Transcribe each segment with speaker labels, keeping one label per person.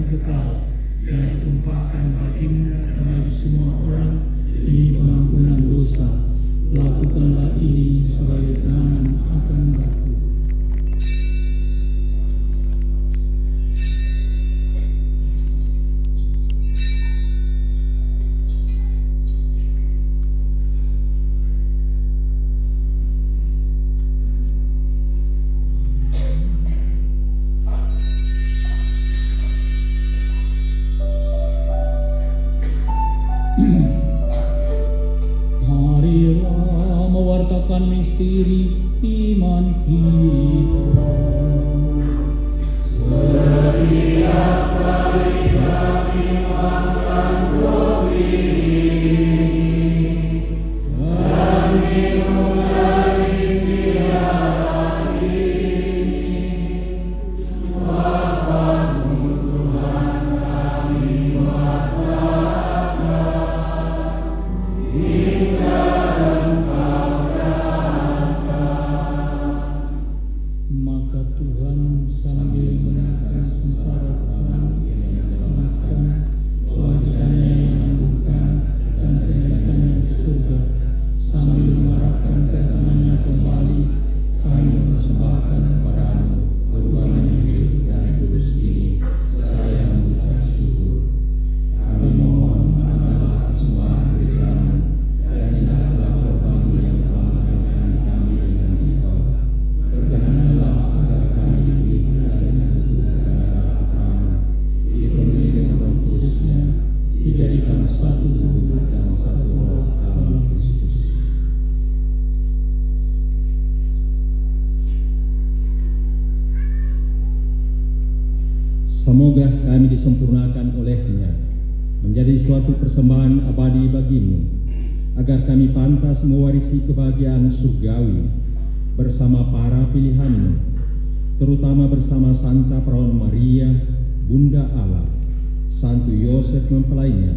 Speaker 1: kekal yang ditumpahkan bagimu dan bagi semua orang demi pengampunan dosa. Lakukanlah ini sebagai kenangan akan Bapa. Marilah mewartakan misteri iman kita. Setiap kali kami makan roti dan minum dari biara ini, Bapa-Mu Tuhan kami wartakan hingga Engkau datang. Maka Tuhan sambil menaikkan sengsara kami yang menyelamatkan, kewajibannya yang menangguhkan, dan kenaikannya ke surga, sambil mengharapkan kedatangannya kembali, kami mempersembahkan kepada-Mu kurban yang hidup dan kudus ini, seraya mengucap syukur. Kami mohon adalah persembahan gereja-Mu, dan indahlah korban yang telah mengaitkan kami dengan Engkau. Berkenanlah agar kami diberikan dengan kebenaran dipenuhi dengan Roh Kudus-Nya, dijadikan satu tubuh dan satu roh dalam Kristus.
Speaker 2: Semoga kami disempurnakan oleh-Nya menjadi suatu persembahan abadi bagi-Mu, agar kami pantas mewarisi kebahagiaan surgawi bersama para pilihan-Mu, terutama bersama Santa Perawan Maria, Bunda Allah, Santo Yosef mempelainya,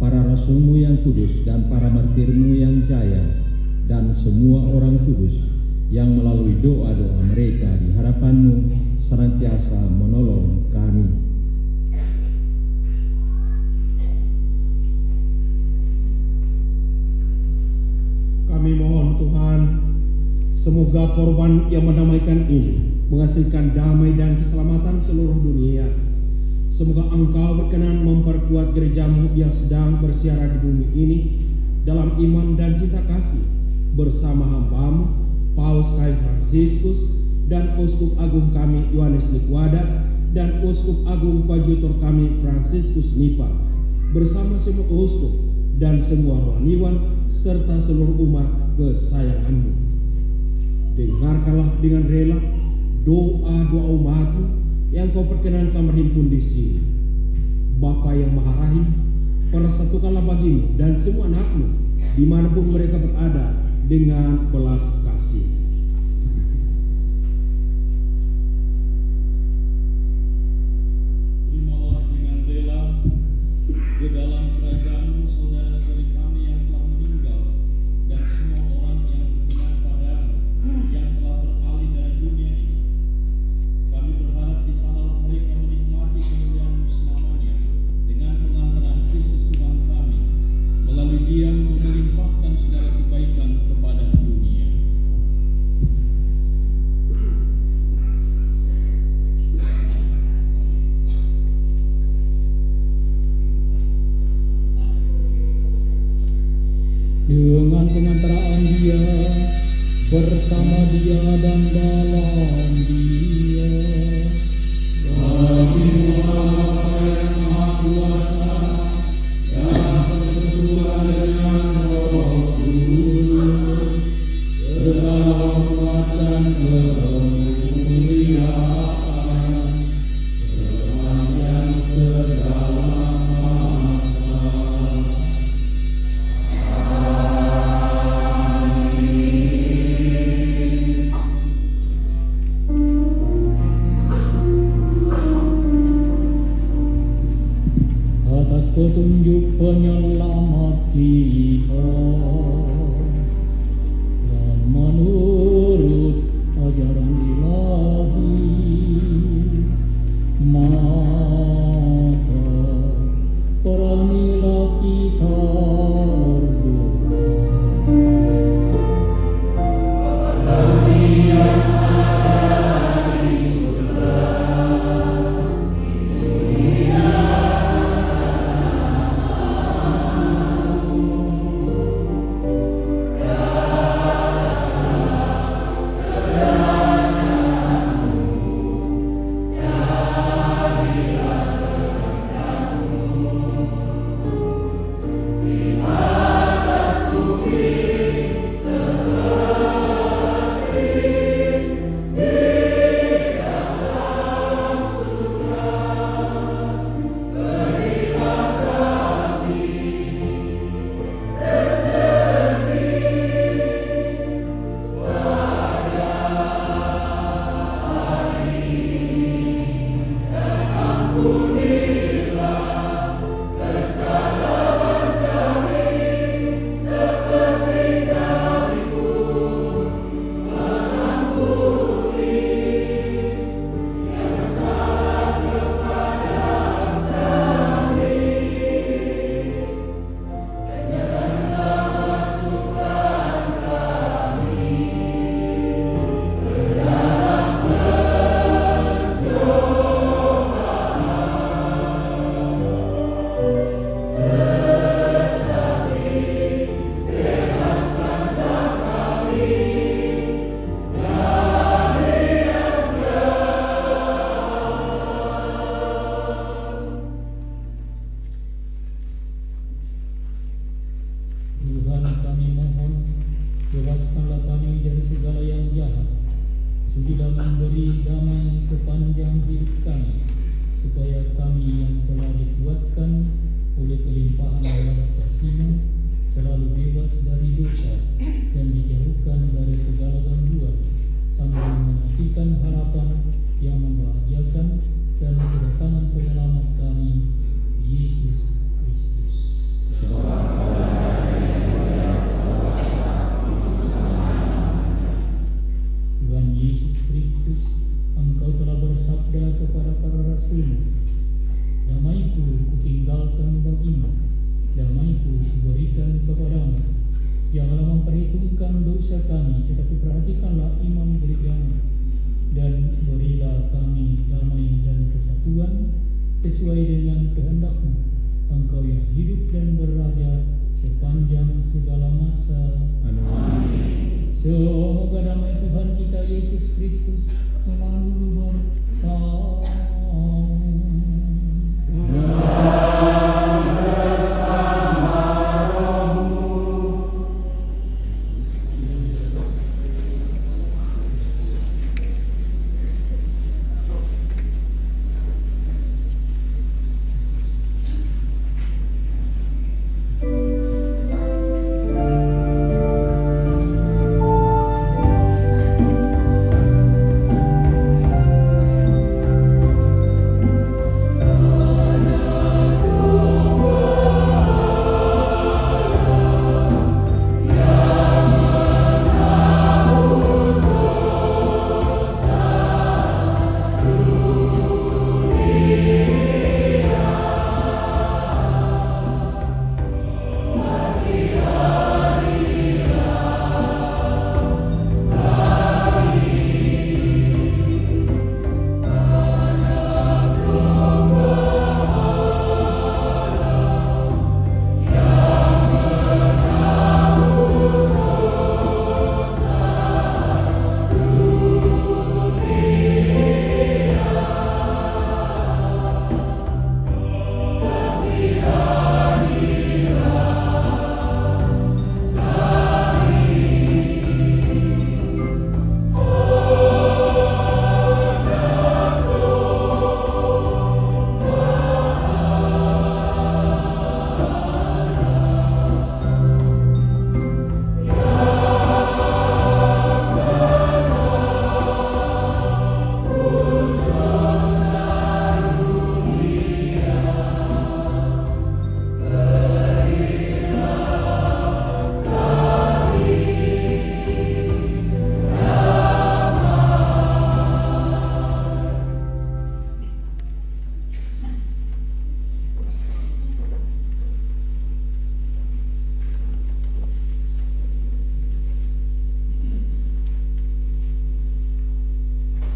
Speaker 2: para rasul-Mu yang kudus dan para martir-Mu yang jaya, dan semua orang kudus yang melalui doa-doa mereka di hadapan-Mu senantiasa menolong kami.
Speaker 3: Kami mohon Tuhan, semoga korban yang mendamaikan ini menghasilkan damai dan keselamatan seluruh dunia. Semoga Engkau berkenan memperkuat gereja-Mu yang sedang bersiaran di bumi ini dalam iman dan cinta kasih, bersama hamba-Mu Paus Kai Fransiskus dan Uskup Agung kami Yohanes Likwada dan Uskup Agung Koadjutor kami Fransiskus Nipa, bersama semua uskup dan semua rohaniwan serta seluruh umat kesayangan-Mu. Dengarkanlah dengan rela doa-doa umat-Mu yang Kau perkenankan berhimpun di sini. Bapa yang Maha Rahim, persatukanlah bagi-Mu dan semua anak-Mu dimanapun mereka berada dengan belas kasih.
Speaker 1: Terimalah dengan rela ke dalam kerajaan-Mu saudara-saudari kami yang telah meninggal dan semua orang yang berkenan pada-Mu yang telah beralih dari dunia ini. Kami berharap di sana mereka menikmati kemuliaan-Mu selamanya dengan pengantaran Kristus Tuhan kami, melalui Dia untuk melimpahkan segala kebaikan kepada dunia. Dengan pengantaraan Dia, bersama Dia dan dalam Dia, kami Bapa yang Maha Kuasa yang bersekutu dengan Roh Kudus, dalam kuatan kemuliaan sepanjang segala masa. Atas petunjuk penyelamat kita dan menurut ajaran ilahi, mari dikuatkan oleh kelimpahan belas kasih-Mu, selalu bebas dari dosa dan dijauhkan dari segala gangguan, sambil menantikan harapan yang membahagiakan dan kedatangan penyelamat kami, Yesus Kristus. Tuhan Yesus Kristus, Engkau telah bersabda kepada para rasul-Mu, damai-Ku kutinggalkan bagimu, damai-Ku kuberikan kepadamu. Janganlah memperhitungkan dosa kami, tetapi perhatikanlah iman gereja-Mu, dan berilah kami damai dan kesatuan sesuai dengan kehendak-Mu, Engkau yang hidup dan berraja sepanjang segala masa. Amin. Semoga damai Tuhan kita Yesus Kristus selalu bersama.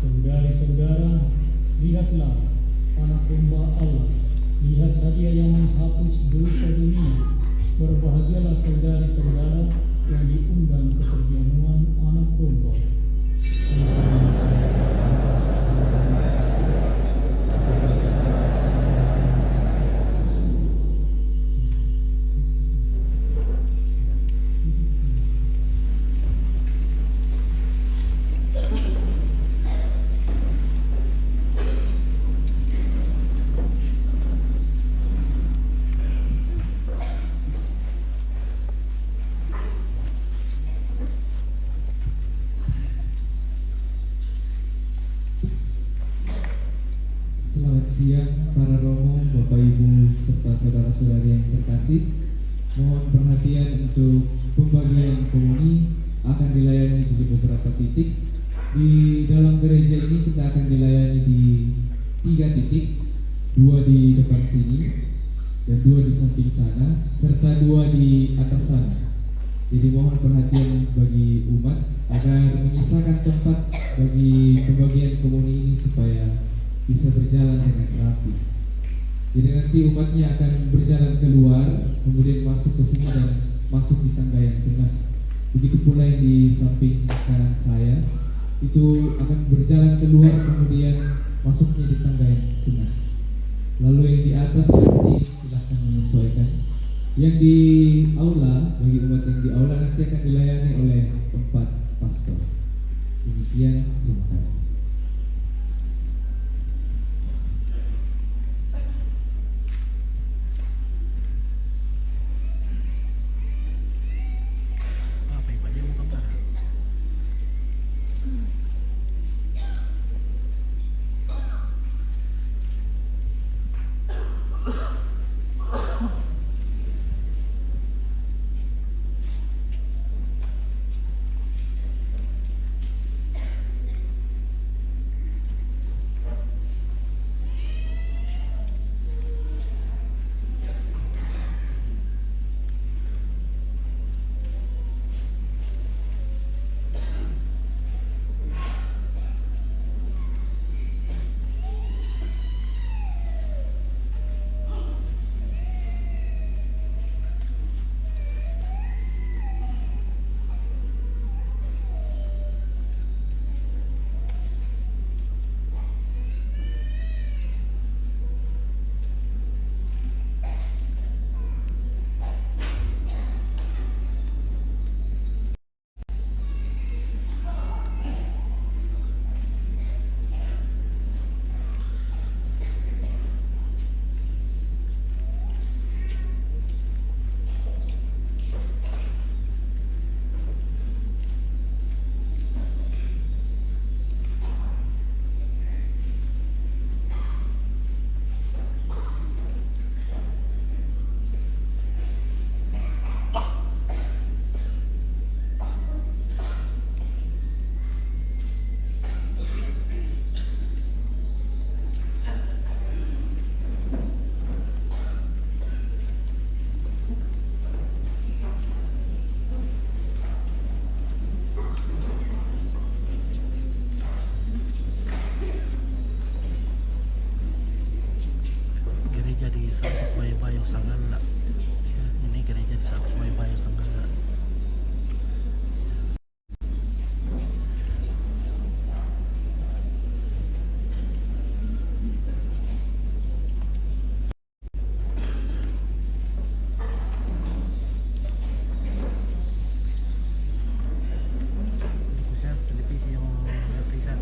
Speaker 1: Saudara-saudara, lihatlah anak domba Allah, lihat hadiah yang menghapus dosa dunia. Berbahagialah saudara-saudara yang diundang ke perjamuan anak domba.
Speaker 4: Selamat siang para romo, Bapak Ibu serta saudara-saudari yang terkasih. Mohon perhatian untuk pembagian komuni akan dilayani di beberapa titik. Di dalam gereja ini kita akan dilayani di 3 titik, 2 di depan sini dan 2 di samping sana, serta 2 di atas sana. Jadi mohon perhatian bagi umat agar menyisakan tempat bagi pembagian komuni ini supaya bisa berjalan dengan rapi. Jadi nanti umatnya akan berjalan keluar, kemudian masuk ke sini dan masuk di tangga yang tengah. Begitu pula yang di samping kanan saya, itu akan berjalan keluar kemudian masuknya di tangga yang tengah. Lalu yang di atas nanti silahkan menyesuaikan. Yang di aula, bagi umat yang di aula nanti akan dilayani oleh 4 pastor. Demikian, terima kasih.
Speaker 5: Bayo Sanggala. Ini gereja di Sungai Bayo Sanggala. Khususnya televisi yang lantai 1.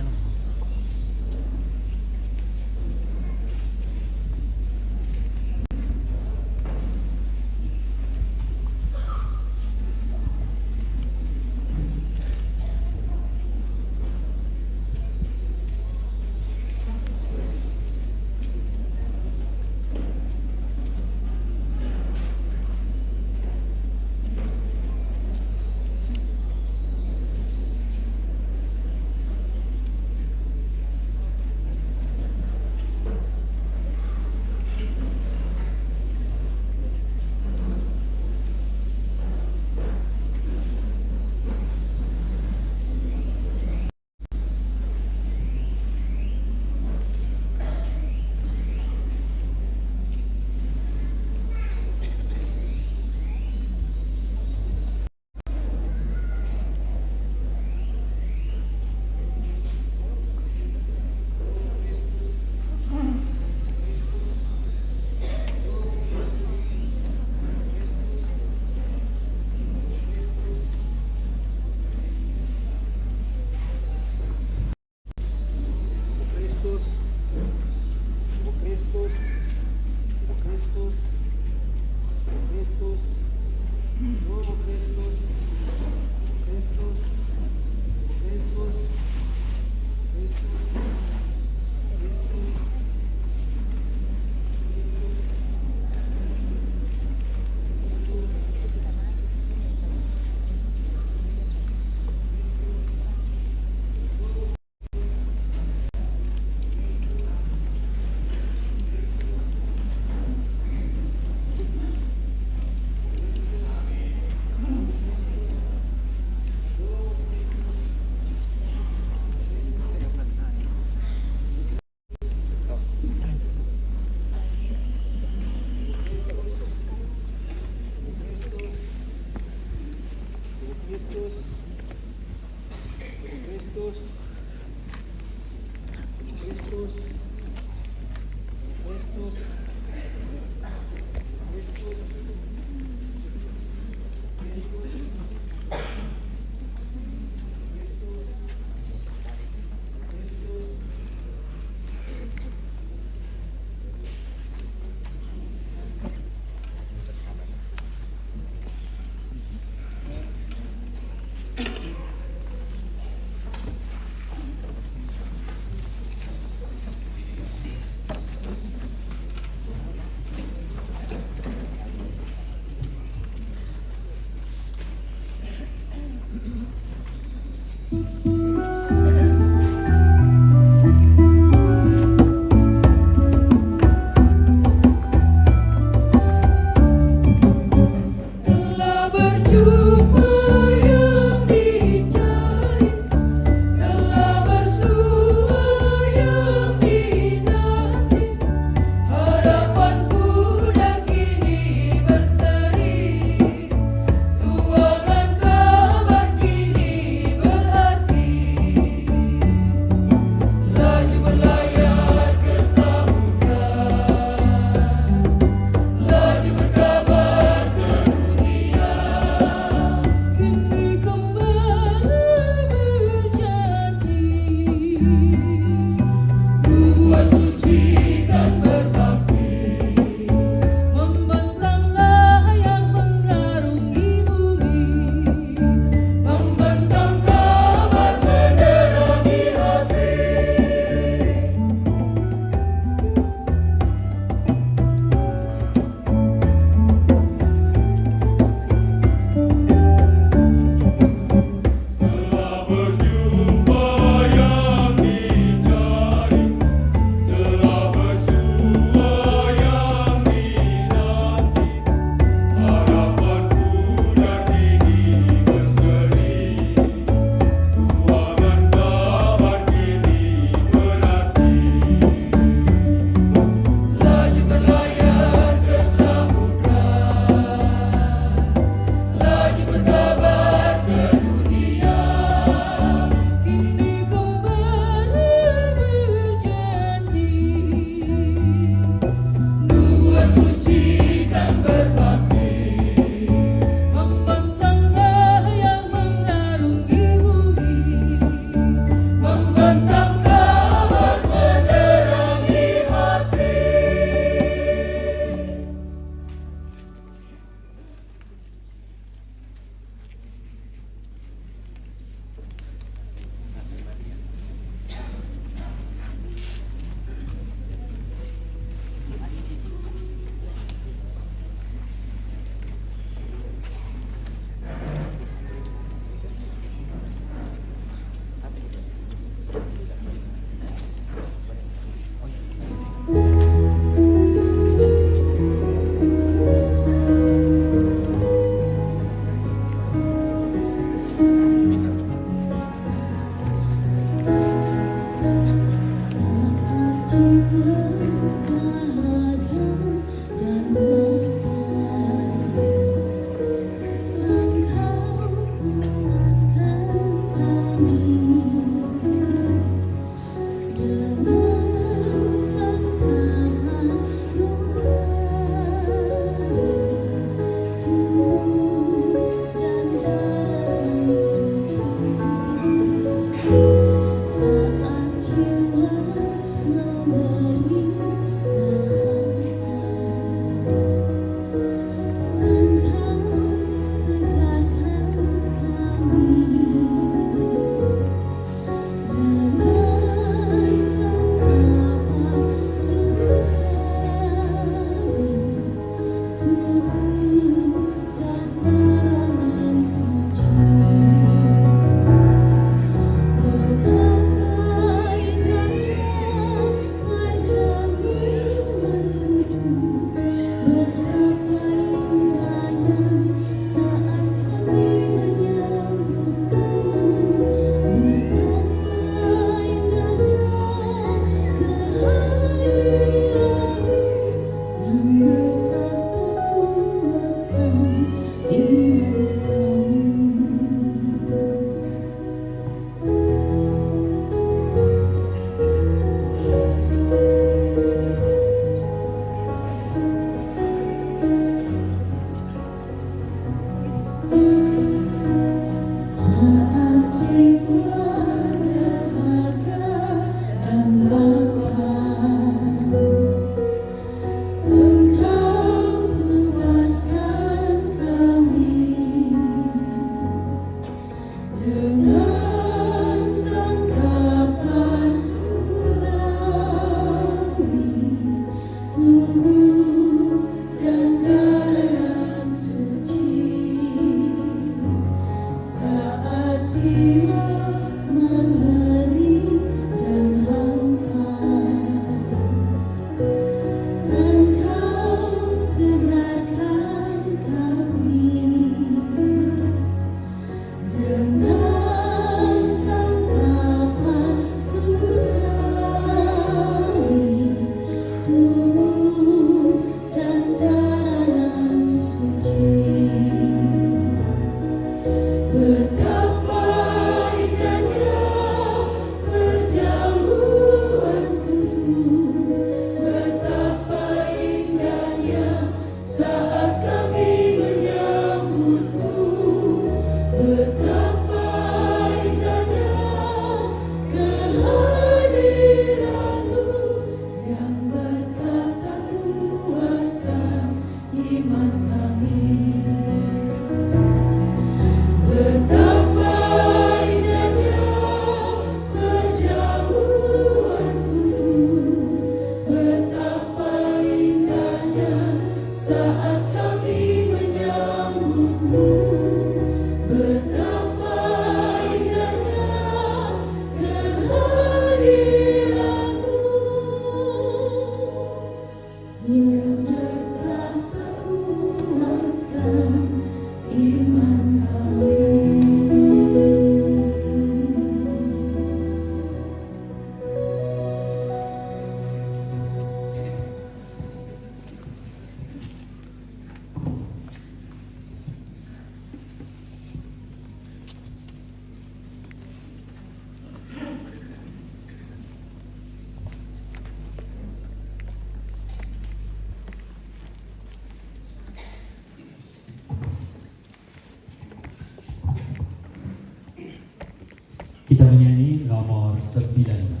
Speaker 6: Kita menyanyi nomor 19.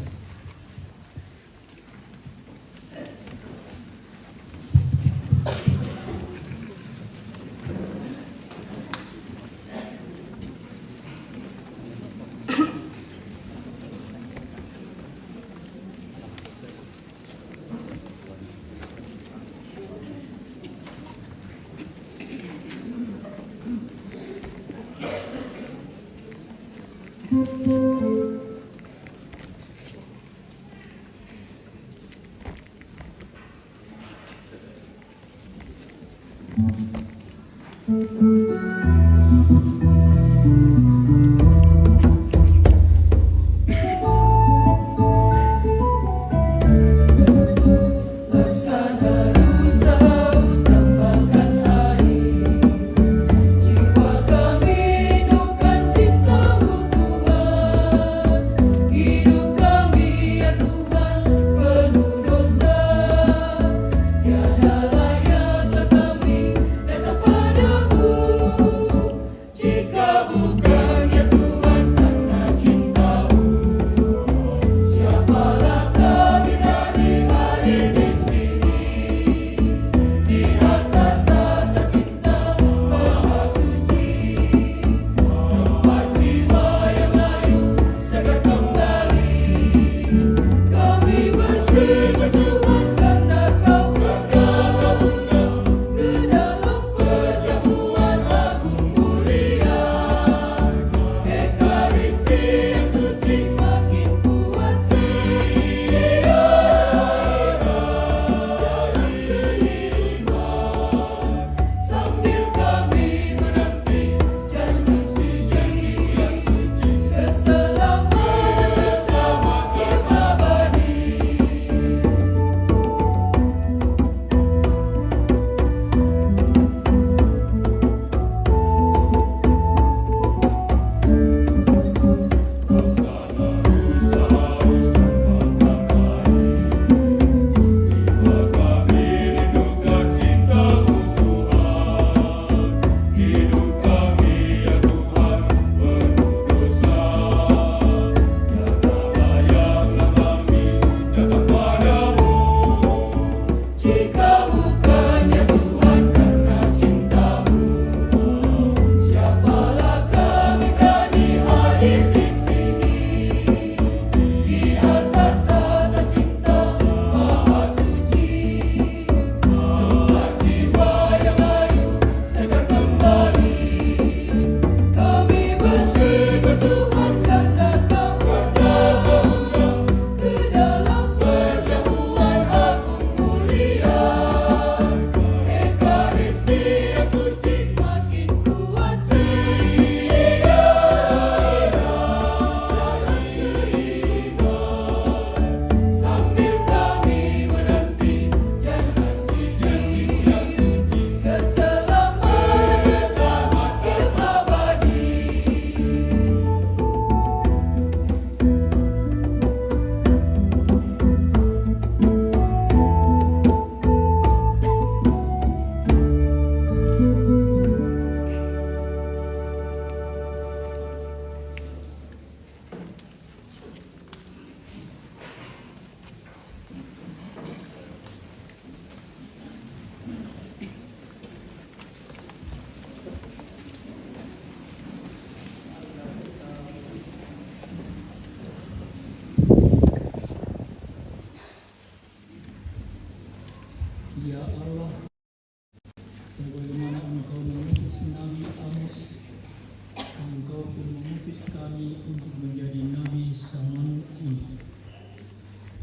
Speaker 1: Engkau pun mengutus kami untuk menjadi nabi zaman ini.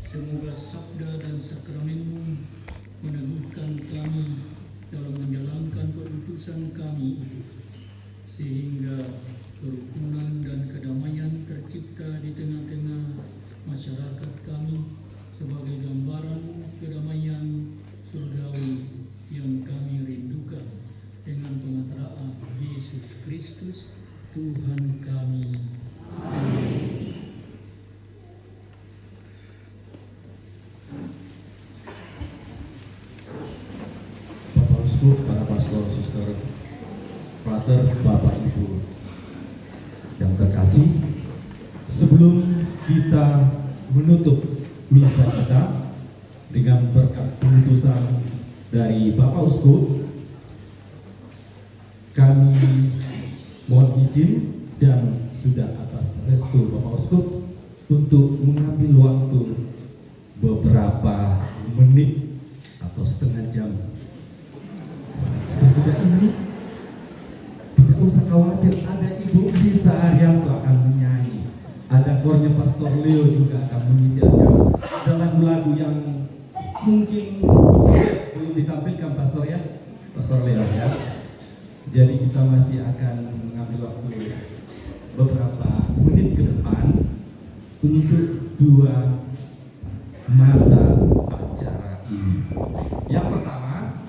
Speaker 1: Semoga sabda dan sakramenmu meneguhkan kami dalam menjalankan perutusan kami itu, sehingga kerukunan dan kedamaian tercipta di tengah-tengah masyarakat kami sebagai gambaran kedamaian surgawi yang kami rindukan dengan pengantaraan Yesus Kristus Tuhan kami.
Speaker 7: Bapak Uskup, para pastor, suster, frater, Bapak Ibu yang terkasih, sebelum kita menutup misa kita dengan berkat penutusan dari Bapak Uskup, kami mohon izin dan sudah atas restu Bapak Uskup untuk mengambil waktu beberapa menit atau setengah jam. Sesudah ini tidak usah khawatir, ada Ibu Lisa Arianto akan menyanyi, ada kornya Pastor Leo juga akan mengisi acara. Ada lagu-lagu yang mungkin belum ditampilkan Pastor Leo ya. Jadi kita masih akan mengambil waktu beberapa menit ke depan untuk dua mata acara ini. Yang pertama,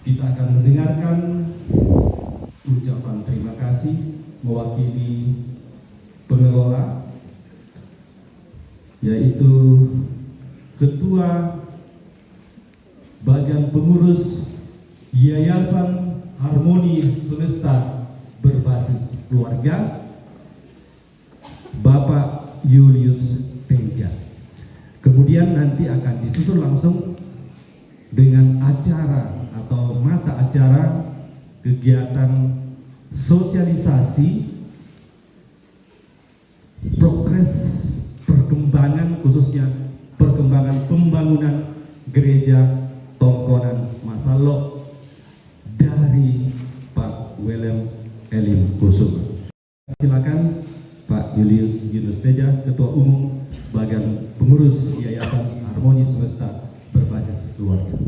Speaker 7: kita akan mendengarkan ucapan terima kasih mewakili pengelola, yaitu Ketua Bagian Pengurus Yayasan Harmoni Semesta Berbasis Keluarga, Bapak Julius Tengja. Kemudian nanti akan disusul langsung dengan acara atau mata acara kegiatan sosialisasi progres perkembangan, khususnya perkembangan pembangunan gereja Tongkonan Masalo dari Pak William Elim Kusuma. Silakan Pak Julius Teja, Ketua Umum Bagian Pengurus Yayasan Harmoni Semesta Berbasis Keluarga.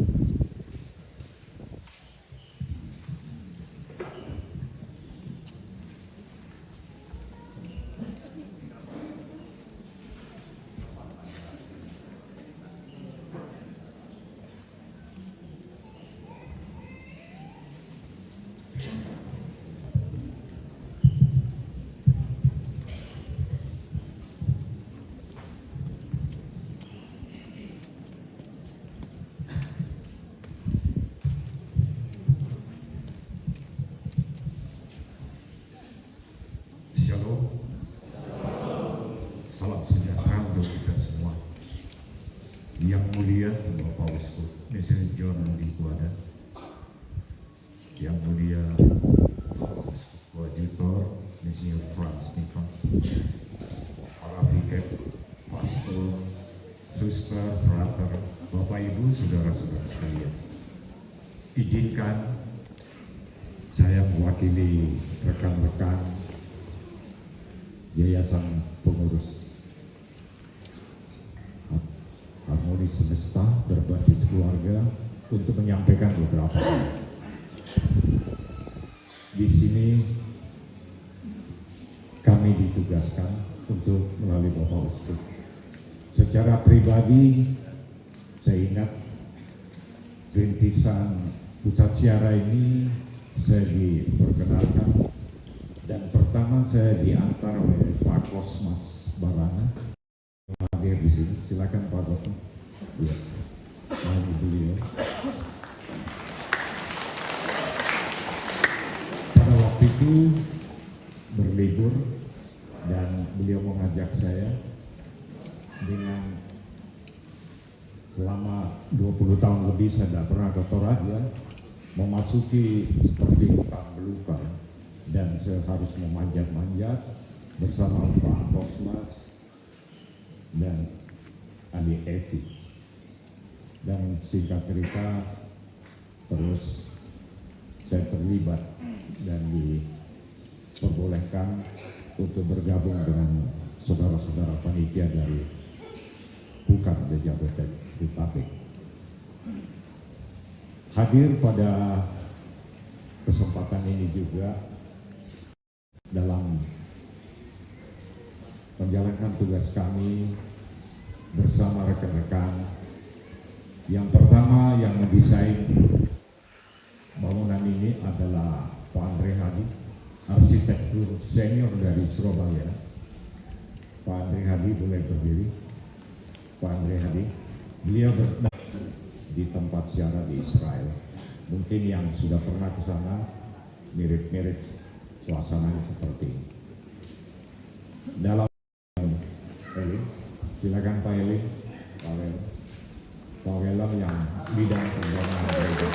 Speaker 8: Salam sejahtera untuk kita semua. Yang mulia Bapak Uskup Mesir John Dikuada, yang mulia Bapak Uskup Koadjutor Mesir Franz Nipan, para piket, pastor, suster, frater, Bapak Ibu, saudara-saudara sekalian. Izinkan saya mewakili rekan-rekan Yayasan Pengurus Harmoni Semesta Berbasis Keluarga untuk menyampaikan beberapa hal. Di sini kami ditugaskan untuk melalui Bapak Uskup. Secara pribadi, saya ingat rintisan pusat siara ini saya diperkenalkan, dan pertama saya diantar oleh Pak Kosmas Barana hadir di sini. Silakan Pak Kosmas. Ya, beliau. Pada waktu itu berlibur dan beliau mengajak saya dengan selama 20 tahun lebih saya tidak pernah ke Toraja, memasuki seperti hutan belukar. Dan saya harus memanjat-manjat bersama Pak Kosmas dan Adi Evi. Dan singkat cerita, terus saya terlibat dan diperbolehkan diperbolehkan untuk bergabung dengan saudara-saudara panitia dari Pukat The Jabodetabek. Hadir pada kesempatan ini juga dalam menjalankan tugas kami bersama rekan-rekan. Yang pertama yang mendesain bangunan ini adalah Pak Andre Hadi, arsitektur senior dari Surabaya. Pak Andre Hadi boleh berdiri. Pak Andre Hadi, beliau di tempat ziarah di Israel. Mungkin yang sudah pernah ke sana mirip-mirip suasananya seperti ini. Dalam Eli, silakan Pak Eli, Pak Welam yang bidang pembangunan gereja.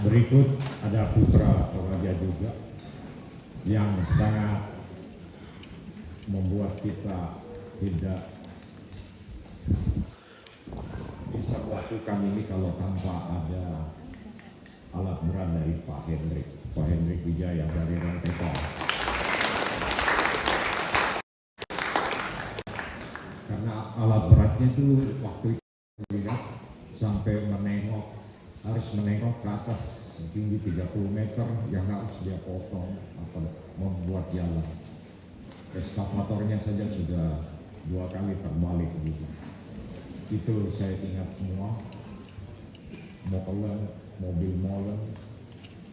Speaker 8: Berikut ada putra Toraja juga yang sangat membuat kita tidak bisa melakukan ini kalau tanpa ada alat berat dari Pak Hendrik Wijaya dari Rantepa. Karena alat beratnya itu waktu itu lihat sampai harus menengok ke atas setinggi 30 meter yang harus dia potong atau membuat jalan. Eskavatornya saja sudah 2 kali terbalik gitu. Itu saya ingat semua. Mobil molen,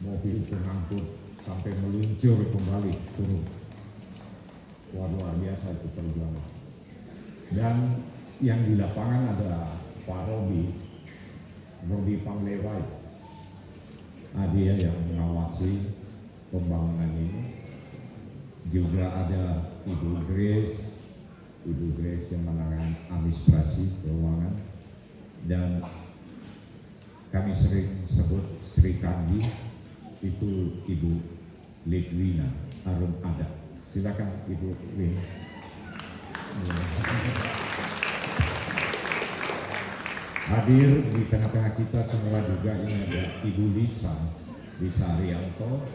Speaker 8: mobil pengangkut sampai meluncur kembali turun. Luar biasa itu perjuangan. Dan yang di lapangan ada Pak Robi Panglewai. Dia yang mengawasi pembangunan ini. Juga ada Ibu Grace yang menangani administrasi keuangan, dan kami sering sebut Sri Kandi, itu Ibu Lidwina Arun Ada. Silakan Ibu Win. Hadir di tengah-tengah kita semua juga ini ada Ibu Lisa Arianto.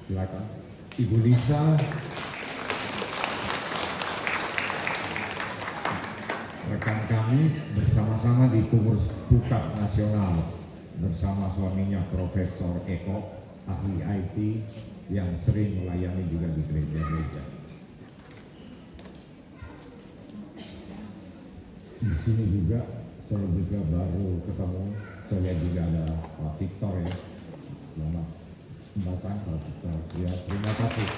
Speaker 8: Silakan Ibu Lisa. Rekan kami bersama-sama di pengurus Pukat Nasional bersama suaminya Profesor Eko, ahli IT yang sering melayani juga di gereja-gereja. Di sini juga saya juga baru ketemu, saya juga ada Pak Victor ya. Selamat datang Pak Victor. Ya, terima kasih.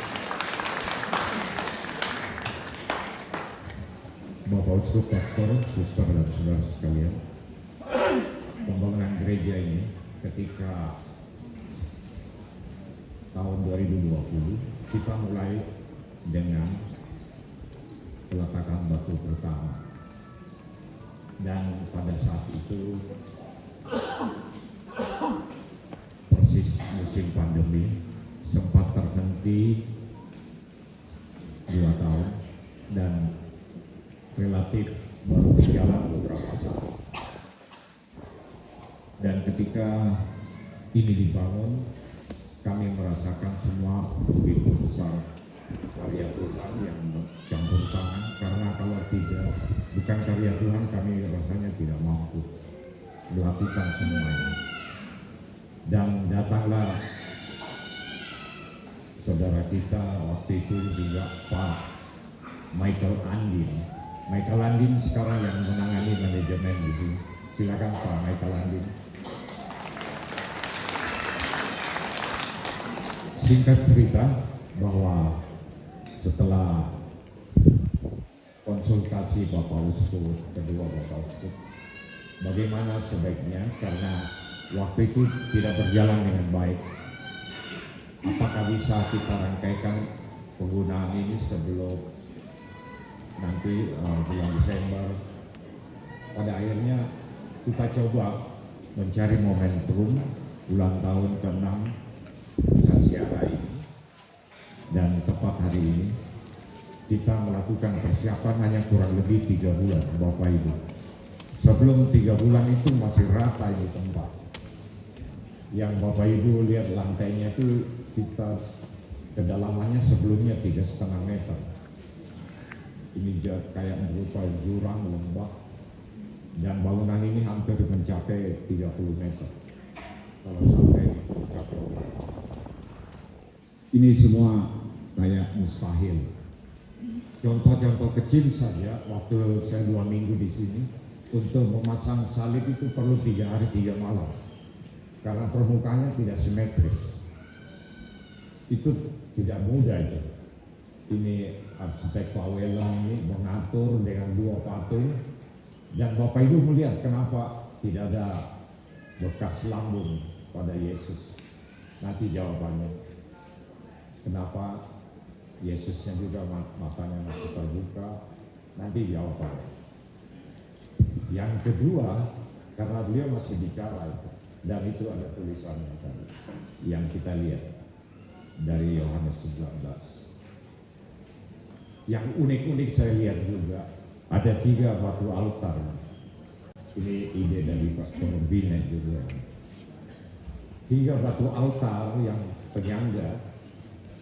Speaker 8: Bapak Uskup, Pastor, Suster dan saudara sekalian, pembangunan gereja ini ketika tahun 2020 kita mulai dengan peletakan batu pertama, dan pada saat itu persis musim pandemi sempat terhenti 2 tahun dan relatif baru berjalan beberapa saat. Dan ketika ini dibangun, kami merasakan semua begitu besar karya Tuhan yang campur tangan, karena kalau bukan karya Tuhan kami rasanya tidak mampu melakukan semuanya. Dan datanglah saudara kita waktu itu juga Pak Michael Andin sekarang yang menangani manajemen gitu. Silakan Pak Michael Andin. Singkat cerita bahwa setelah konsultasi Bapak Uskup, kedua Bapak Uskup, bagaimana sebaiknya, karena waktu itu tidak berjalan dengan baik, apakah bisa kita rangkaikan penggunaan ini sebelum nanti bulan Desember. Pada akhirnya kita coba mencari momentum ulang tahun ke-6 Saksiara ini, dan tepat hari ini kita melakukan persiapan hanya kurang lebih 3 bulan Bapak Ibu. Sebelum 3 bulan itu masih rata ini tempat. Yang Bapak Ibu lihat lantainya itu kita kedalamannya sebelumnya 3,5 meter. Ini kayak berupa jurang lembah, dan bangunan ini hampir mencapai 30 meter. Kalau sampai mencapai ini semua kayak mustahil. Contoh-contoh kecil saja, waktu saya 2 minggu di sini, untuk memasang salib itu perlu 3 hari 3 malam, karena permukaannya tidak simetris. Itu tidak mudah itu. Ini arsitek Pawelang ini mengatur dengan 2 patung, dan Bapak Ibu melihat kenapa tidak ada bekas lambung pada Yesus. Nanti jawabannya. Kenapa Yesusnya juga matanya masih terbuka? Nanti jawabannya. Yang kedua, karena beliau masih bicara itu, dan itu ada tulisannya tadi yang kita lihat dari Yohanes 19. Yang unik-unik saya lihat juga ada 3 batu altar. Ini ide dari Pastor Binet juga. 3 batu altar yang penyangga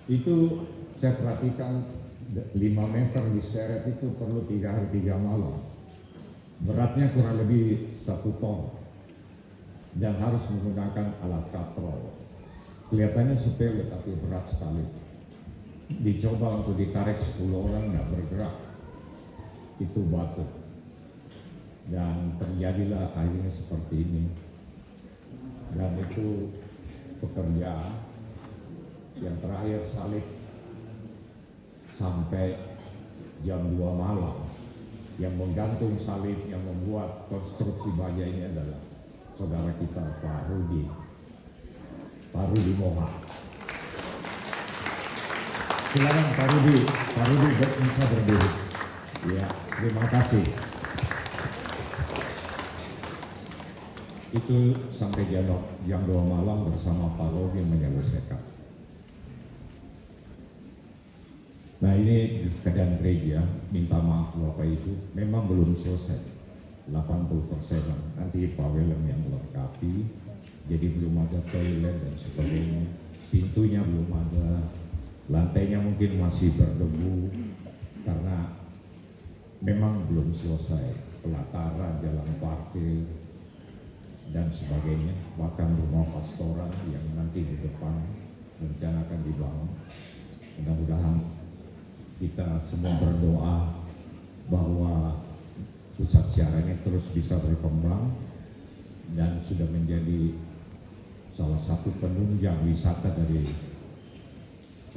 Speaker 8: itu saya perhatikan 5 meter diseret itu perlu 3 hari 3 malam. Beratnya kurang lebih 1 ton dan harus menggunakan alat katrol. Kelihatannya sepele tapi berat sekali. Dicoba untuk ditarik 10 orang nggak bergerak. Itu batu. Dan terjadilah akhirnya seperti ini. Dan itu pekerjaan. Yang terakhir salib sampai jam 2 malam. Yang menggantung salib, yang membuat konstruksi baja ini adalah saudara kita Pak Rudi Moha. Silakan Pak Rudi bisa berdiri. Ya, terima kasih. Itu sampai jam 2 malam bersama Pak Rudi menyelesaikan. Nah, ini keadaan gereja, minta maaf Bapak Ibu, memang belum selesai, 80%. Nanti Pak Willem yang melengkapi, jadi belum ada toilet dan sebagainya, pintunya belum ada, lantainya mungkin masih berdebu, karena memang belum selesai, pelataran, jalan parkir, dan sebagainya, bahkan rumah pastoran yang nanti di depan rencanakan dibangun. Mudah-mudahan kita semua berdoa bahwa pusat siarannya terus bisa berkembang dan sudah menjadi salah satu penunjang wisata dari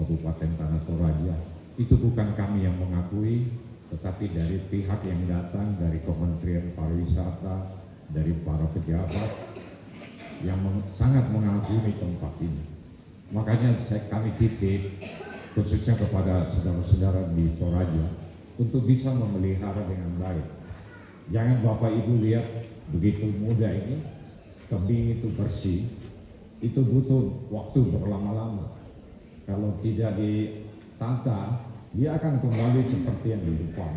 Speaker 8: Kabupaten Tanah Toraja. Itu bukan kami yang mengakui, tetapi dari pihak yang datang dari Kementerian Pariwisata, dari para pejabat yang sangat mengagumi tempat ini. Makanya kami titip khususnya kepada saudara-saudara di Toraja untuk bisa memelihara dengan baik. Jangan Bapak Ibu lihat begitu mudah ini, tebing itu bersih, itu butuh waktu berlama-lama. Kalau tidak ditata, dia akan kembali seperti yang di depan.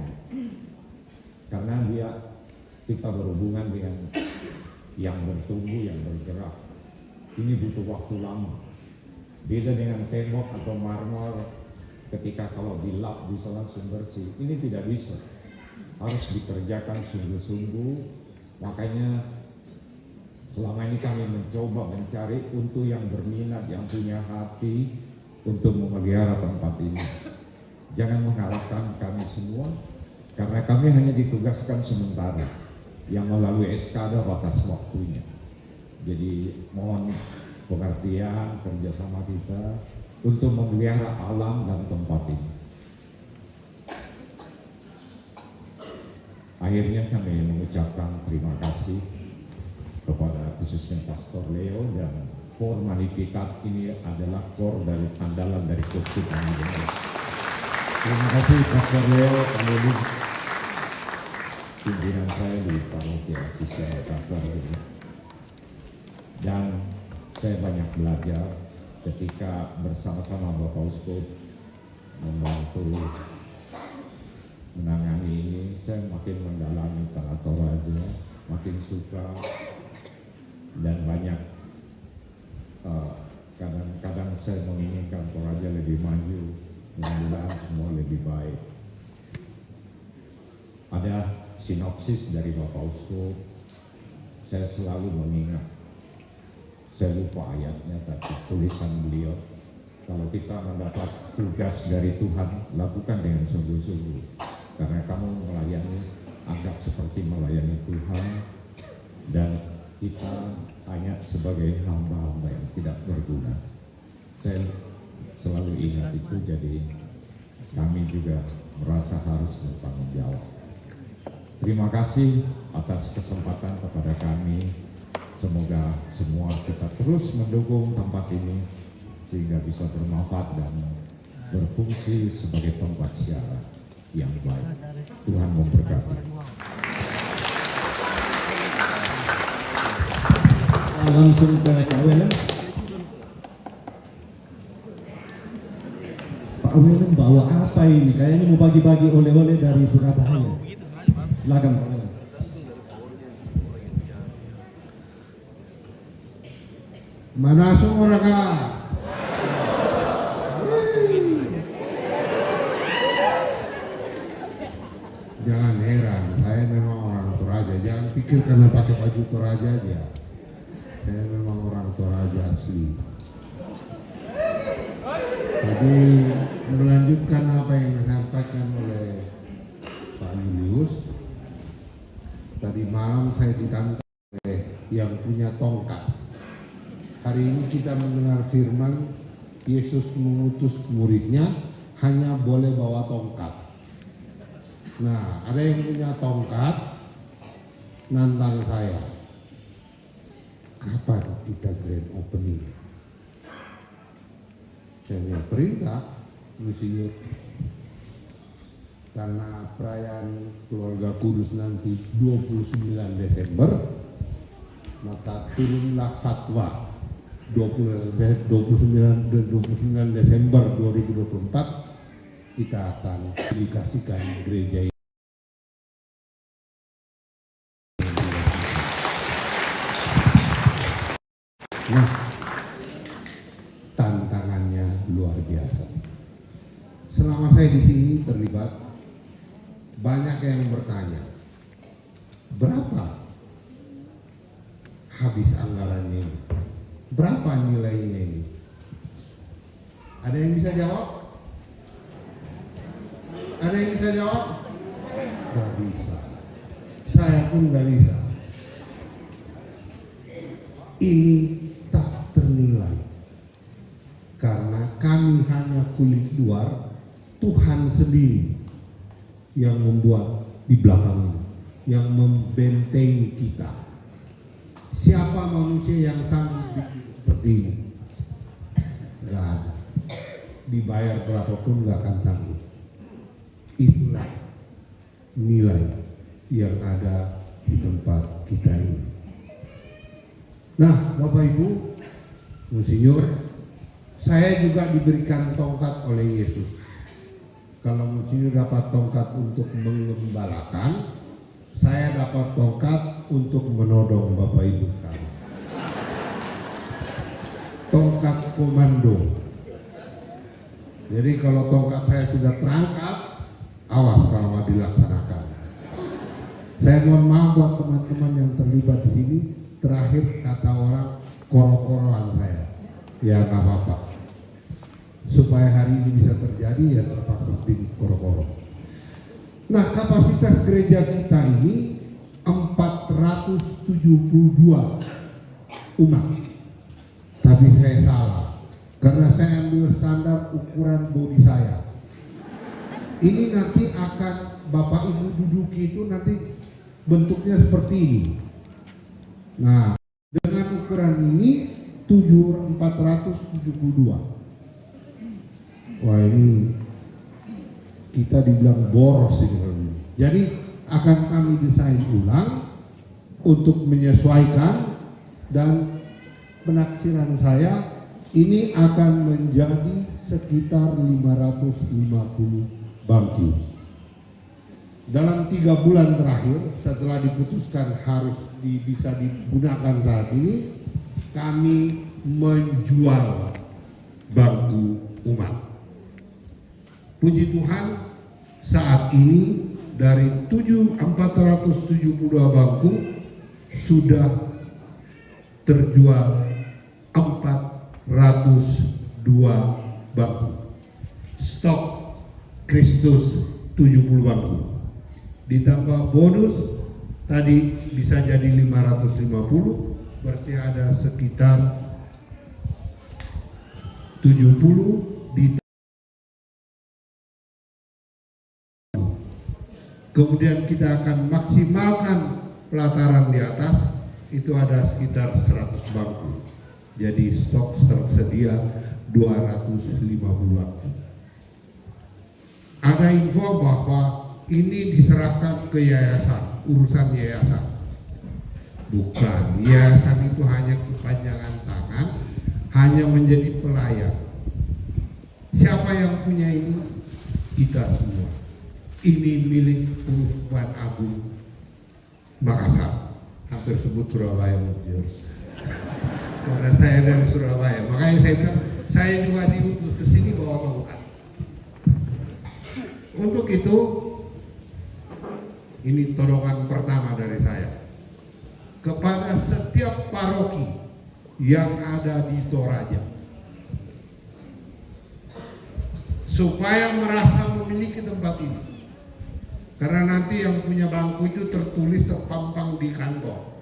Speaker 8: Karena kita berhubungan dengan yang bertumbuh, yang bergerak. Ini butuh waktu lama. Beda dengan tembok atau marmer, ketika kalau dilap bisa langsung bersih. Ini tidak bisa, harus dikerjakan sungguh-sungguh. Makanya selama ini kami mencoba mencari untuk yang berminat, yang punya hati untuk memelihara tempat ini. Jangan mengharapkan kami semua, karena kami hanya ditugaskan sementara, yang melalui SK ada batas waktunya. Jadi mohon pengertian kerjasama kita untuk memelihara alam dan tempat ini. Akhirnya kami mengucapkan terima kasih kepada khususnya Pastor Leo, dan Kor Magnificat ini adalah kor dari andalan dari Kusut Anadolu. Terima kasih Pastor Leo, pimpinan saya di Paroki Asisten Makassar ini. Dan saya banyak belajar ketika bersama-sama Bapak Uskup membantu menangani ini. Saya makin mendalami Tanah Toraja, makin suka, dan banyak saya menginginkan Toraja lebih maju, mudah-mudahan semua lebih baik. Ada sinopsis dari Bapak Uskup, saya selalu mengingat, saya lupa ayatnya tapi tulisan beliau, kalau kita mendapat tugas dari Tuhan, lakukan dengan sungguh-sungguh, karena kamu melayani, anggap seperti melayani Tuhan, dan kita hanya sebagai hamba-hamba yang tidak berguna. Saya selalu ingat itu, jadi kami juga merasa harus bertanggung jawab. Terima kasih atas kesempatan kepada kami. Semoga semua kita terus mendukung tempat ini sehingga bisa bermanfaat dan berfungsi sebagai tempat siaran yang baik. Tuhan memberkati.
Speaker 7: Langsung ke Pak Welen. Pak Welen bawa apa ini? Kayaknya mau bagi-bagi oleh-oleh dari Surabaya. Silakan Pak Welen.
Speaker 3: Mana semua mereka? Jangan heran, saya memang orang Toraja. Jangan pikir karena pakai baju Toraja aja. Saya memang orang Toraja asli. Jadi melanjutkan apa yang disampaikan oleh Pak Julius. Tadi malam saya ditantang oleh yang punya tongkat. Hari ini kita mendengar firman Yesus mengutus muridnya hanya boleh bawa tongkat. Nah, ada yang punya tongkat nantang saya. Kapan kita grand opening? Saya punya perintah, Insinyur. Karena perayaan keluarga kudus nanti 29 Desember, maka turunlah fatwa 29 Desember 2024 kita akan dikasihkan gereja ini. Nah, tantangannya luar biasa. Selama saya di sini terlibat, banyak yang bertanya, berapa habis anggarannya ini? Berapa nilainya ini? Ada yang bisa jawab? Ada yang bisa jawab? Gak bisa. Saya pun gak bisa. Ini tak ternilai. Karena kami hanya kulit luar, Tuhan sendiri yang membuat di belakang ini, yang membentengi kita. Siapa manusia yang sanggup bikin seperti ini? Gak ada. Dibayar berapapun gak akan sanggup. Itulah nilai yang ada di tempat kita ini. Nah, Bapak Ibu, Monsinyur, saya juga diberikan tongkat oleh Yesus. Kalau Monsinyur dapat tongkat untuk mengembalakan, saya dapat tongkat untuk menodong Bapak Ibu sekalian. Tongkat komando. Jadi kalau tongkat saya sudah terangkat, awas kalau dilaksanakan. Saya mohon maaf buat teman-teman yang terlibat di sini. Terakhir kata orang koro-koroan saya. Ya nggak apa-apa. Supaya hari ini bisa terjadi ya terpaksa di koro-koro. Nah, kapasitas gereja kita ini 472 umat. Tapi saya salah. Karena saya ambil standar ukuran bodi saya. Ini nanti akan Bapak Ibu duduki itu nanti bentuknya seperti ini. Nah, dengan ukuran ini 472. Wah, ini kita dibilang boros ini. Jadi akan kami desain ulang untuk menyesuaikan, dan penaksiran saya ini akan menjadi sekitar 550 bangku. Dalam 3 bulan terakhir setelah diputuskan harus bisa digunakan saat ini, kami menjual
Speaker 9: bangku umat. Puji Tuhan, saat ini dari 472 bangku sudah terjual 402 bangku. Stok Kristus 70 bangku. Ditambah bonus tadi bisa jadi 550, berarti ada sekitar 70 di. Kemudian kita akan maksimalkan pelataran di atas, itu ada sekitar 100 bangku. Jadi stok tersedia 250 bangku. Ada info bahwa ini diserahkan ke yayasan, urusan yayasan. Bukan, yayasan itu hanya kepanjangan tangan, hanya menjadi pelayan. Siapa yang punya ini? Kita semua. Ini milik Perubahan Agung Makassar, hampir sebut Surabaya Mujur. Karena saya dari Surabaya, makanya saya bilang saya juga diutus ke sini bawa tongkat. Untuk itu, ini tolongan pertama dari saya kepada setiap paroki yang ada di Toraja, supaya merasa memiliki tempat ini. Karena nanti yang punya bangku itu tertulis terpampang di kantor.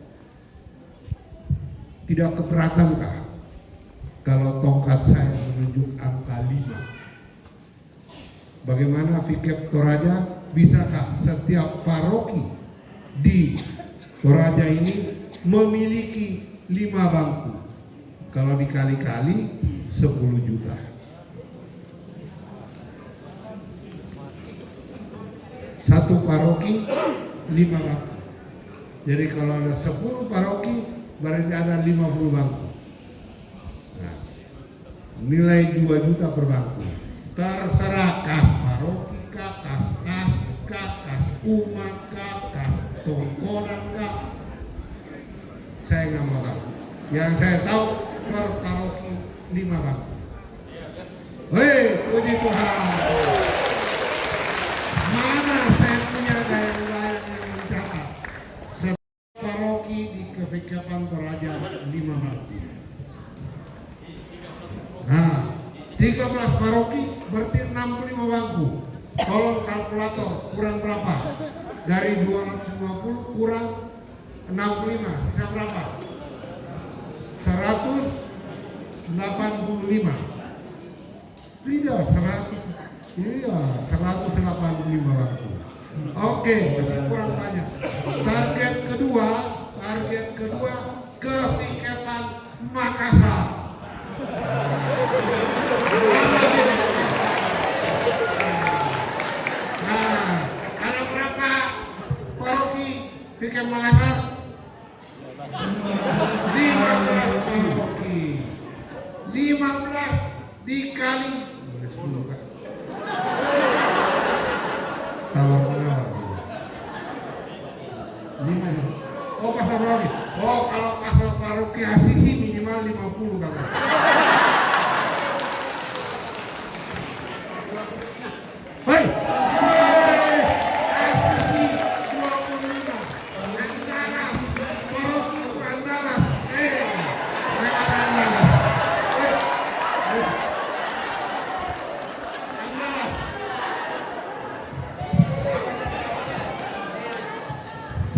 Speaker 9: Tidak keberatan kah kalau tongkat saya menunjuk angka 5? Bagaimana Fikep Toraja? Bisakah setiap paroki di Toraja ini memiliki 5 bangku? Kalau dikali-kali 10 juta. Satu paroki 5 bangku. Jadi kalau ada 10 paroki berarti ada 50 bangku. Nah, nilai 2 juta per bangku. Terserah kas paroki kah, kas umat kah, kas tongkonan kah. Saya nggak mau tahu. Yang saya tahu per paroki 5 bangku. Hei, puji Tuhan. Mana saya punya layang-layang yang mencatat setiap paroki di Kefikapan Toraja 5 bangku. Nah, 13 paroki berarti 65 bangku. Tolong kalkulator kurang berapa? Dari 250 kurang 65, sisa berapa? 185. Tidak, 185 bangku. Oke, kurang banyak. Target kedua Kefikapan Makassar. Nah, ada berapa paroki Fikep Makassar? 15 paroki. 15 dikali 10 kan? Tawar-tawar. 5. Oh, pasar paroki. Oh, kalau pasar paroki Asisi minimal 50 kan? Hei! Asisi 25. Andalas, paroki Andalas. Andalas.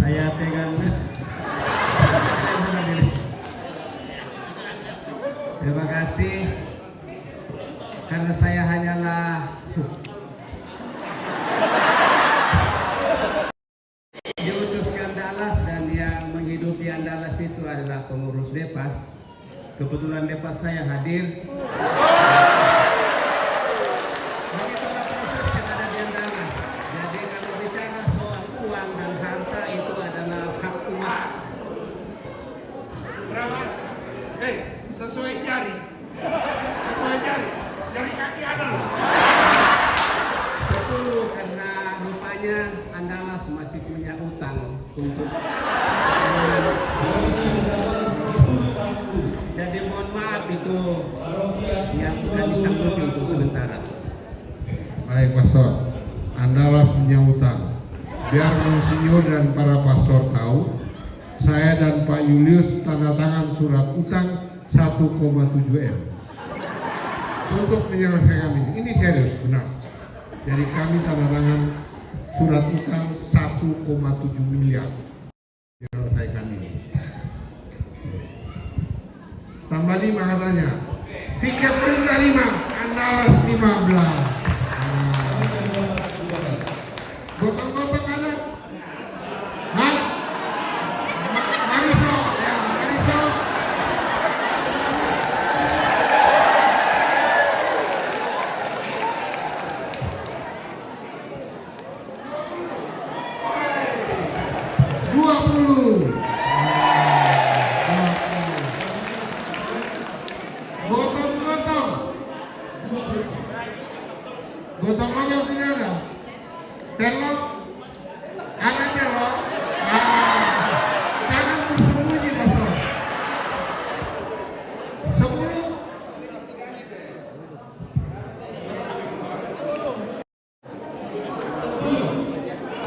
Speaker 10: Saya pegang. Terima kasih. Karena saya hanyalah diutus ke Andalas dan yang menghidupi Andalas itu adalah pengurus Depas. Kebetulan Depas saya hadir. Begitulah proses yang ada di Andalas. Jadi kalau bicara soal uang dan harta itu adalah hak umat.
Speaker 9: Berapa? Hei, sesuai jari. Sesuai jari. Jari kaki ada loh.
Speaker 10: 10 karena rupanya Andalas masih punya utang untuk. Jadi mohon maaf itu yang
Speaker 9: Pastor, Andalas punya utang. Biar Monsinyur dan para pastor tahu, saya dan Pak Julius tanda tangan surat utang 1,7 M untuk menyelesaikan ini. Ini serius, benar. Jadi kami tanda tangan surat utang 1,7 miliar menyelesaikan ini. Tambah 5 katanya. Fikir perintah 5, Andalas 15. Gotong-gotong ada? Hah? Mariso, ya, Mariso. Gotong-gotong sini ada. Telok, ada telok. Jangan bersembunyi, Pastor. 10.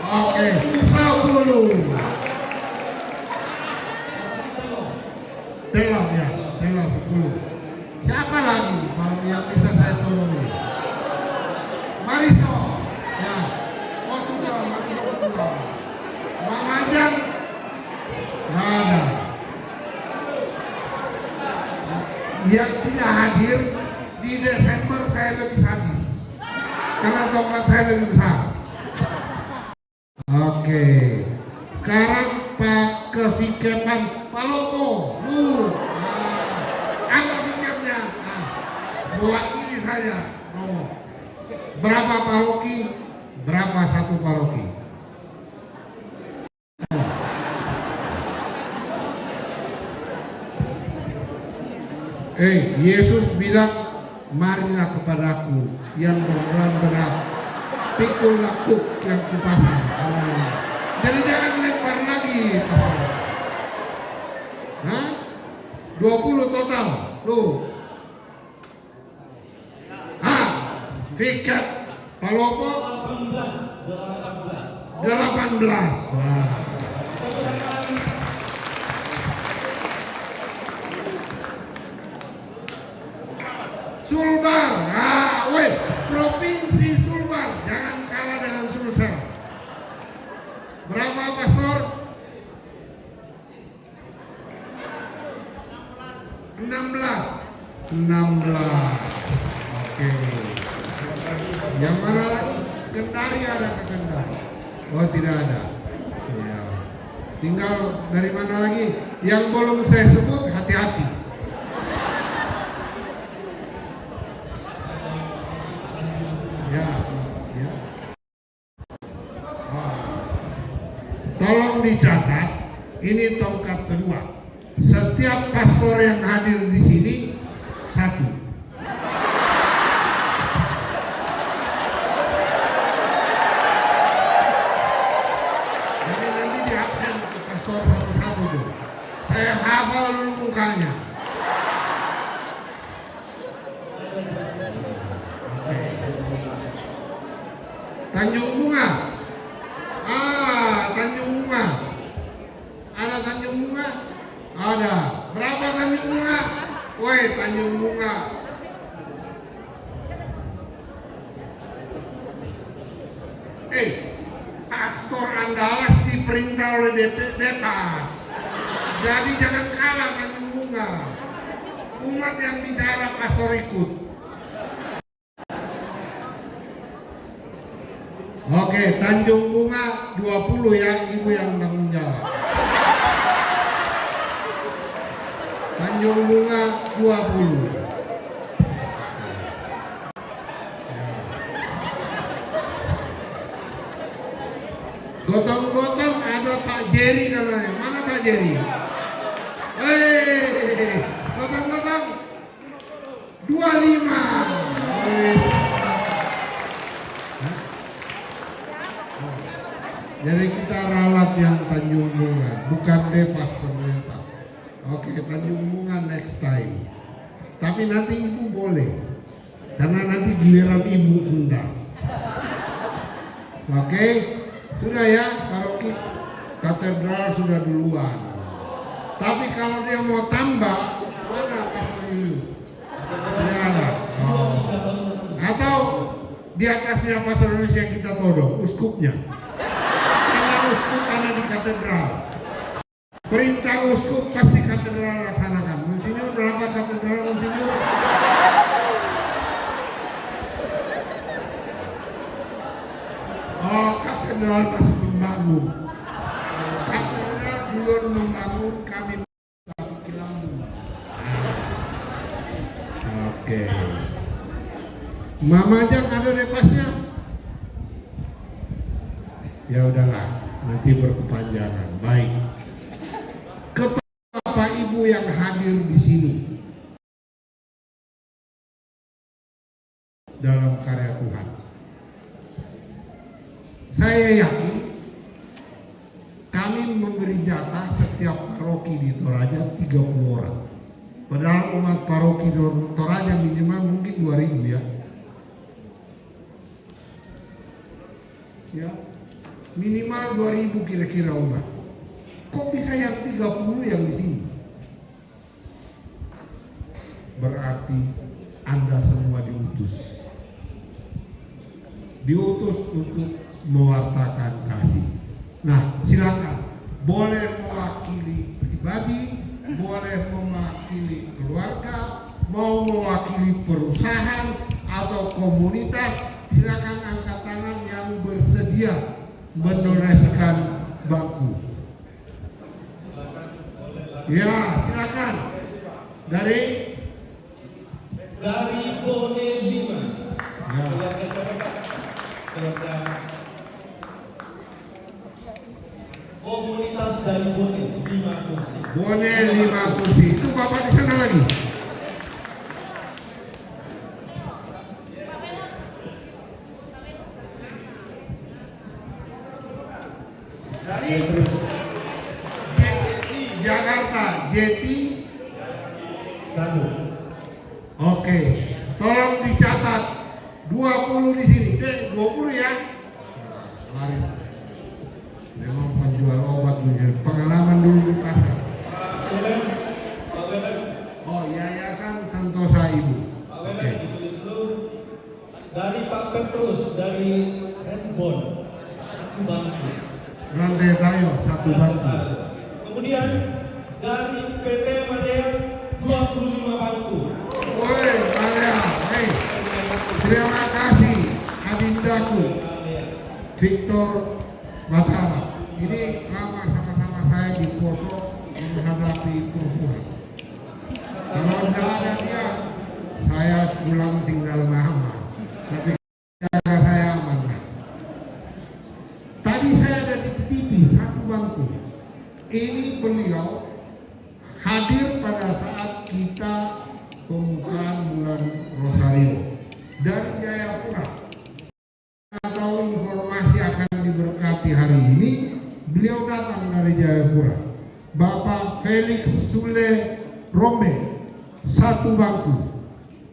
Speaker 9: Oke, 10. Telok ya, telok 10. Siapa lagi yang bisa saya tolong? Mariso, ya, oh sudah, Bang Ajang, nggak ada. Yang tidak hadir di Desember saya lebih sadis, karena tongkat saya lebih besar. Oke, sekarang Pak Kevikepan Palopo, lu, apa pikirnya? Mewakili saya, berapa paroki? Berapa satu paroki? Yesus bilang, marilah kepadaku yang berbeban berat, pikullah kuk yang kupasang. Jadi jangan lempar lagi. Hah? 20 total, lu. Tiket Palopo 18. Wah. Sulbar, Provinsi Sulbar, jangan kalah dengan Sulsel. Berapa, Pastor? 16. Oke. Yang mana lagi? Kendari ada ke Kendari? Oh tidak ada. Ya. Tinggal dari mana lagi? Yang belum saya sebut hati-hati. Ya. Tolong dicatat. Ini tongkat kedua. Setiap pastor yang hadir di sini 1. Saya hafal dulu mukanya. Tanjung Bunga. Tanjung Bunga. Ada Tanjung Bunga? Ada. Berapa Tanjung Bunga? Woi, Tanjung Bunga. Pastor Andalas diperintah oleh Depas. Jadi jangan kalah Tanjung Bunga. Umat yang bicara pastor ikut. Oke, Tanjung Bunga 20 ya, ibu yang tanggung jawab. Tanjung Bunga 20. Gotong-gotong ada Pak Jerry katanya. Mana Pak Jerry? Gotong-gotong 25. Jadi kita ralat yang Tanjung Bunga, bukan Depas ternyata. Oke, Tanjung Bunga next time. Tapi nanti ibu boleh, karena nanti giliran ibu undang. Oke, sudah ya, paroki katedral sudah duluan. Tapi kalau dia mau tambah, mana Pak Cornelius? Tidak ada. Oh. Atau di atasnya Pak Cornelius yang kita todong, uskupnya. Karena uskup ada di katedral. Perintah uskup pasti katedral laksanakan. Monsinyur, berapa katedral Monsinyur? Oh, katedral masih membangun. Katedral belum membangun, kami Bukit Lambung. Oke. Mama Jang ada depasnya? Ya udahlah, nanti berkepanjangan. Baik. Kepada Bapak Ibu yang hadir di sini dalam karya Tuhan, saya yakin kami memberi jatah setiap paroki di Toraja 30 orang. Padahal umat paroki Toraja minimal mungkin 2000 ya. Ya, minimal 2000 kira-kira umat. Kok bisa yang 30 yang di sini? Berarti Anda semua diutus. Diutus untuk mewartakan kasih. Nah, silakan. Boleh mewakili pribadi, boleh mewakili keluarga, mau mewakili perusahaan atau komunitas. Silakan angkat tangan yang bersedia mendonasikan bangku. Ya, silakan. Dari
Speaker 11: Bone 5.
Speaker 9: Ya.
Speaker 11: Komunitas dari Bone 5 kursi.
Speaker 9: Bone 5 kursi. Itu Bapak di sana lagi. Dari Jakarta, Jeti 1. Oke, tolong dicatat 20 di sini. 20 ya. Laris. Memang penjual obat menjadi pengalaman dulu di pasar. Oh, Yayasan Santosa Ibu. Oke.
Speaker 11: Dari Pak Petrus dari Redbone 1 bangku.
Speaker 9: Rantai Tayo 1 bangku.
Speaker 11: Kemudian dari PT Madea 25 bangku.
Speaker 9: Woi, Madea. Hei. Terima kasih adindaku Victor Batara. Ini lama sama-sama saya di poso menghadapi kerusuhan. Kalau tidak ada dia, saya pulang tinggal lama. Tapi cara saya aman. Tadi saya ada di TV 1 bangku. Ini beliau hadir pada saat kita pembukaan bulan Rosario dari Jayapura. Atau informasi akan diberkati hari ini, beliau datang dari Jayapura. Bapak Felix Sule Rome 1 bangku.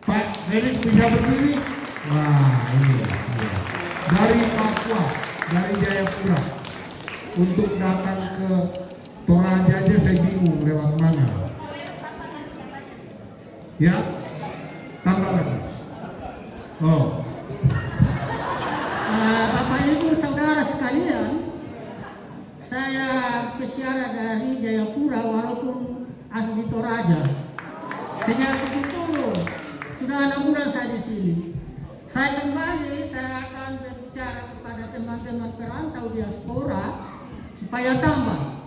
Speaker 9: Pak Felix bisa berdiri? Wah, ini dari Papua, dari Jayapura, untuk datang ke Toraja aja saya bingung lewat mana. Ya, tambah lagi. Oh.
Speaker 1: Bapak Ibu Saudara sekalian, saya peziarah dari Jayapura walaupun asli Toraja. Sejak itu sudah 6 bulan saya di sini. Saya kembali, saya akan berbicara kepada teman-teman perantau diaspora supaya tambah.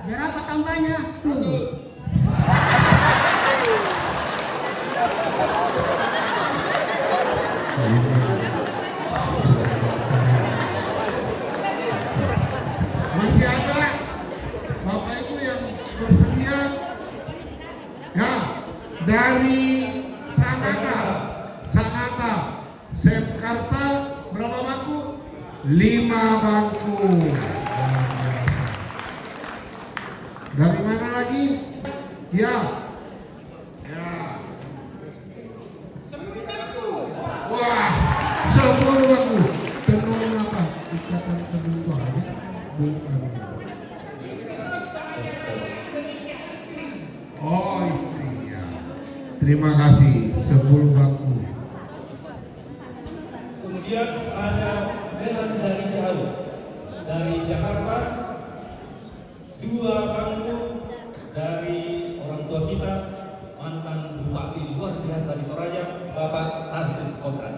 Speaker 1: Berapa tambahnya? Tunggu.
Speaker 9: Masih ada Bapak Ibu yang bersedia? Ya, dari Sanata, Sepkarta berapa bangku? 5 bangku. Dari mana lagi? Ya. Ya. 10 bangku. Wah, 10 bangku. Tenun apa? Ikat Terima kasih. 10 bangku.
Speaker 11: Kemudian ada Meran dari jauh dari Jakarta, 2 bangku dari orang tua kita, mantan Bupati luar biasa di Toraja, Bapak Tarsis Kodrat.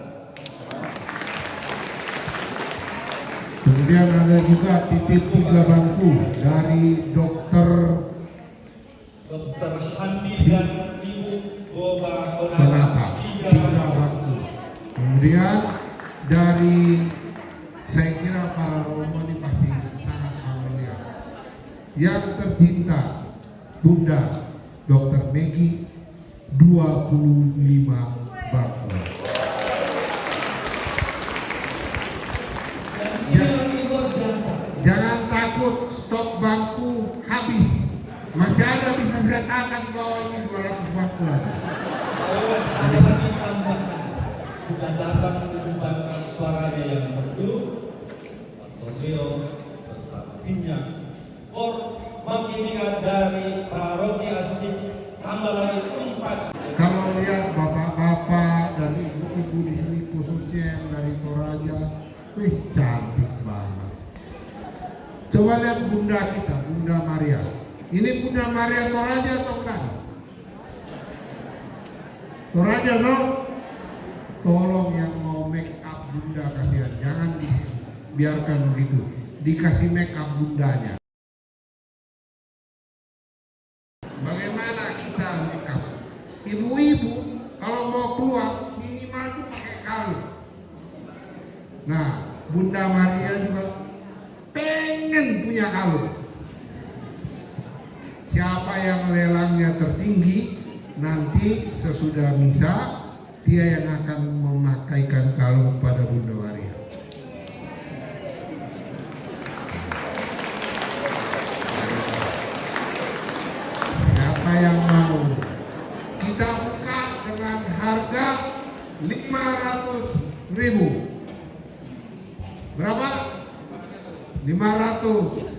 Speaker 9: Kemudian ada juga titip 3 bangku dari Dr.
Speaker 11: Handi dan Ibu Boba
Speaker 9: Konata, 3 bangku. Kemudian dari, saya kira para romo ini pasti sangat familiar. Yang tercinta Bunda Dr. Megi, 25 bangku. Jangan takut, stok bangku habis. Masih ada, bisa saya tangkap di bawah ini 200 bangku lagi.
Speaker 11: Ada lagi tambahan, sudah datang menyumbangkan suaranya yang merdu, Pastor Leo bersama timnya. Makin dari paroki asli tambah lagi 4.
Speaker 9: Kalau lihat bapak-bapak dan ibu-ibu di sini, khususnya yang dari Toraja, wih cantik banget. Coba lihat bunda kita, Bunda Maria. Ini Bunda Maria Toraja atau bukan? Toraja dong. Tolong yang mau make up bunda kasihan, jangan dibiarkan begitu. Dikasih make up bundanya. Bagaimana kita make up? Ibu-ibu kalau mau keluar minimal itu pakai kalung. Nah, Bunda Maria juga pengen punya kalung. Siapa yang lelangnya tertinggi, nanti sesudah misa dia yang akan memakaikan kalung pada Bunda Maria. Siapa yang mau? Kita buka dengan harga 500.000. Berapa? 500.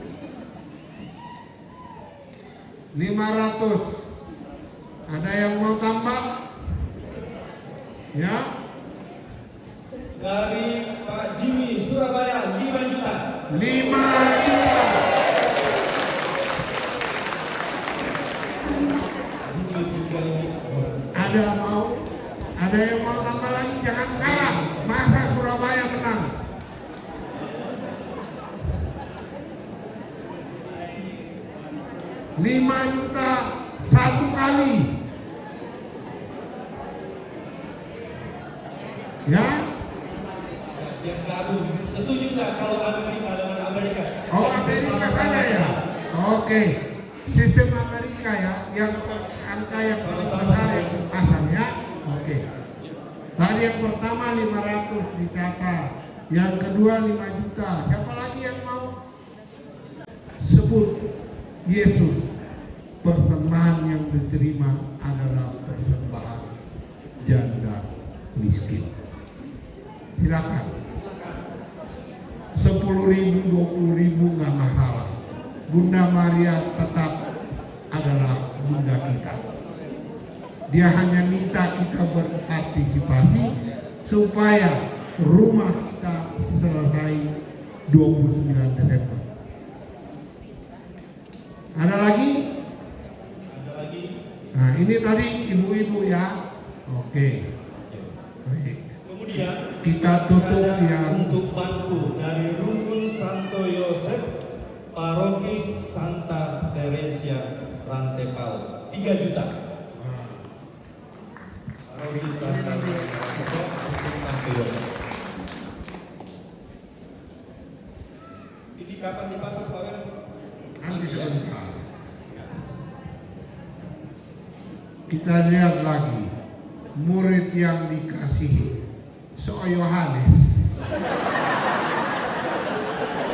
Speaker 9: Ada yang mau tambah? Ya?
Speaker 11: Dari Pak Jimmy Surabaya 5 juta.
Speaker 9: 5 juta. Ada yang mau tambah lagi, jangan kalah. Masa Surabaya menang? Lima juta 1 kali. Ya?
Speaker 11: Yang gabung. Setuju nggak kalau Amerika dengan Amerika?
Speaker 9: Oh, Amerika saja ya? Oke. Sistem Amerika ya, yang angka yang paling besar yang pasang ya. Oke. Tadi yang pertama 500 dicatat, yang kedua 5 juta. Siapa lagi yang mau? Sebut Yesus. Persembahan yang diterima adalah persembahan janda miskin. Silakan. 10.000, 20.000 nggak masalah. Bunda Maria tetap adalah bunda kita. Dia hanya minta kita berpartisipasi supaya rumah kita selesai 29 Desember. Ada lagi?
Speaker 11: Ada lagi.
Speaker 9: Nah, ini tadi ibu-ibu ya. Oke. Baik.
Speaker 11: Kemudian
Speaker 9: Kita tutup yang
Speaker 11: untuk bangku dari Rukun Santo Yosef Paroki Santa Teresia Rantepal 3 juta. Paroki Santa Teresia Rantepal Rukun Santo Yosef. Ini kapan dipasang Pak?
Speaker 9: nanti sebentar. Kita lihat lagi murid yang dikasihi So Yohanes.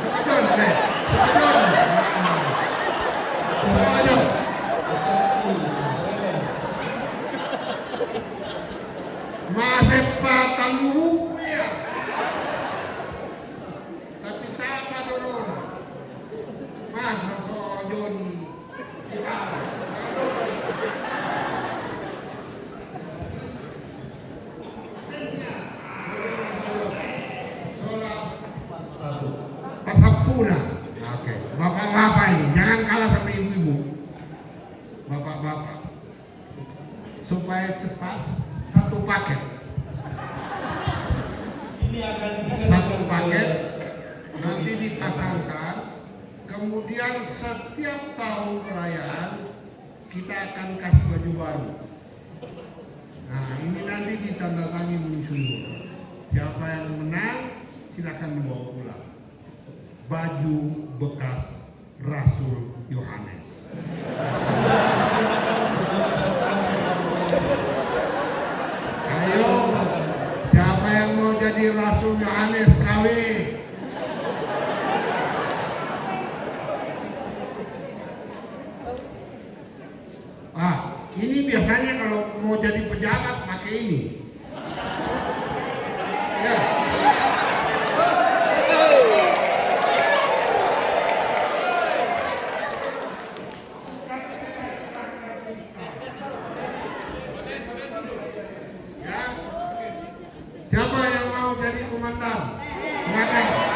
Speaker 9: Betul, Fred. Betul. Betul. Masepa tangguh ya. Tapi tak apa dulu. Masa sojon kita. dipasangkan, kemudian setiap tahun perayaan kita akan kasih baju baru. Nah, ini nanti ditandatangani Munsyur. Siapa yang menang silakan dibawa pulang. Baju bekas Rasul Yohanes. Ayo, siapa yang mau jadi Rasul Yohanes kawin? Ini biasanya kalau mau jadi pejabat pakai ini. Ya. Ya. Siapa yang mau jadi komandan? Silakan.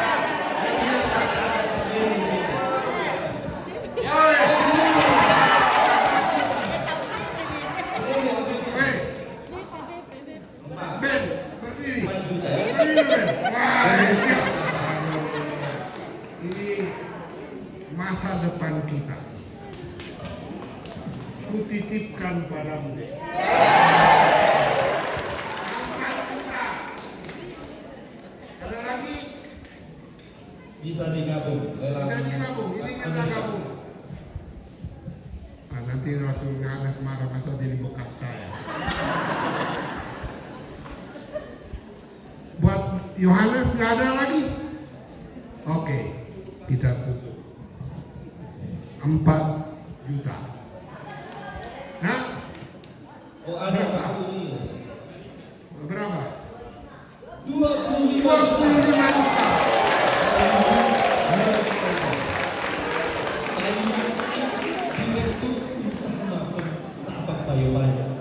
Speaker 9: Ini masa depan kita. Kutitipkan padamu. Ada lagi?
Speaker 11: Bisa digabung.
Speaker 9: Bisa digabung. Ini kita gabung. Nah, nanti Rasul Yohanes marah masa jadi bekas saya. Buat Yohanes nggak ada lagi. Oke, kita tutup 4 juta. Nah,
Speaker 11: oh ada Pak ini.
Speaker 9: Berapa?
Speaker 11: 25
Speaker 9: juta.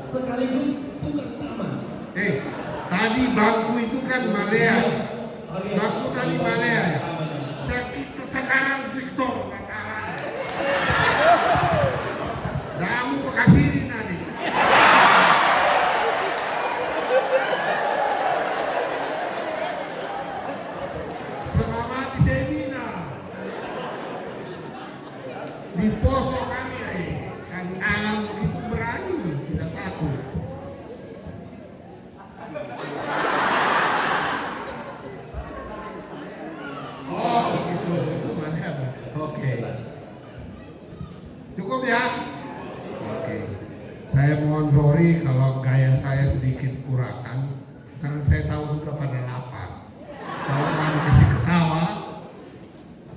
Speaker 11: Sekaligus tukang taman.
Speaker 9: Tadi bangku itu kan Malaya. Bangku tadi Malaya. Sekarang Victor Mataram. Kamu kekafirin tadi. Selamat di Semina. Di posok kami kan alam begitu berani, tidak takut. Oh, gitu. Oke. Cukup ya? Oke. Saya mohon sorry kalau gaya saya sedikit kurakan, karena saya tahu sudah pada lapar. Kalau kami kasih ketawa,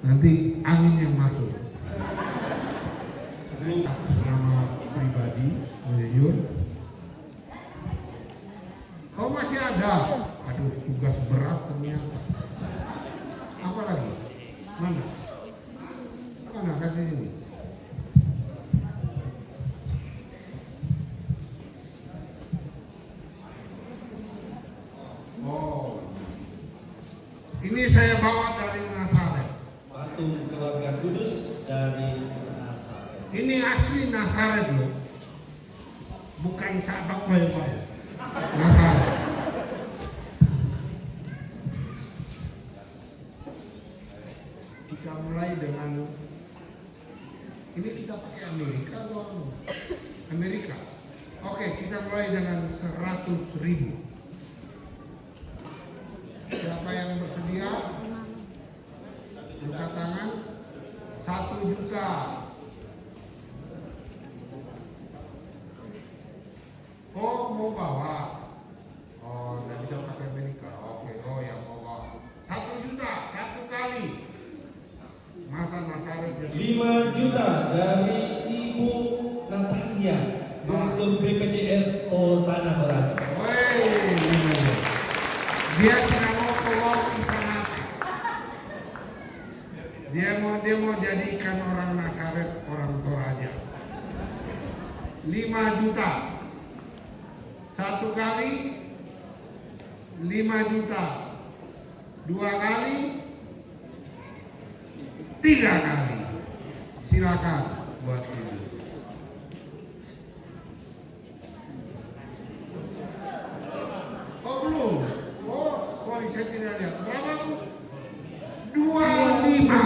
Speaker 9: nanti angin yang masuk. Nama pribadi, Yun. Kau masih ada? Aduh, tugas berat ternyata. Apa lagi? Mana? Mana kasih ini? Oh, ini saya bawa dari Nazaret.
Speaker 11: Patung keluarga kudus dari Nazaret.
Speaker 9: Ini asli Nazaret loh, bukan cabang bayi-bayi. Nazaret. Kita mulai dengan ini, kita pakai Amerika atau Amerika? Oke, kita mulai dengan 100.000. Siapa yang bersedia? Buka tangan. 1 juta. Oh, mau bawa? Oh, nggak bisa pakai Amerika. Oke, oh yang mau bawa 1 juta 1 kali. Masa Nazaret
Speaker 11: 5 juta dari Ibu Natalia untuk BPJS Tanah Toraja.
Speaker 9: Dia tidak mau keluar di sana. Dia mau jadikan orang Nazaret orang Toraja. 5 juta 1 kali, 5 juta 2 kali, 3 kali. Silakan buat ini. Oh belum? Oh, sorry saya tidak lihat. Berapa tuh? 25.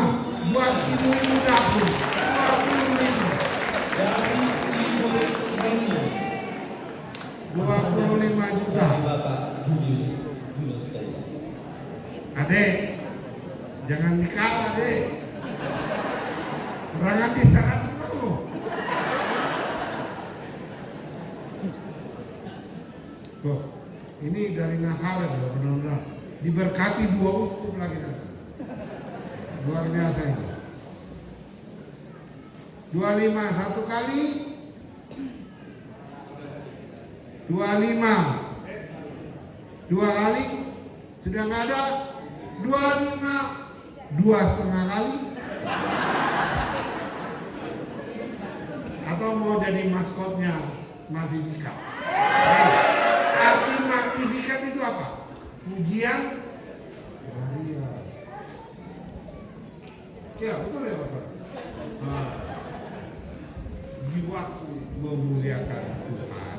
Speaker 9: Adek, jangan dikalah dek. Serangan diserang dulu. Tuh, ini dari Nasaret loh, benar-benar diberkati 2 uskup lagi nanti. Luar biasa ini. 25 1 kali. 25 2 kali. Sudah nggak ada. 25 2,5 kali. Atau mau jadi maskotnya Magnificat? Arti Magnificat itu apa? Pujian Maria. Ya betul ya Bapak. Nah, jiwaku memuliakan Tuhan.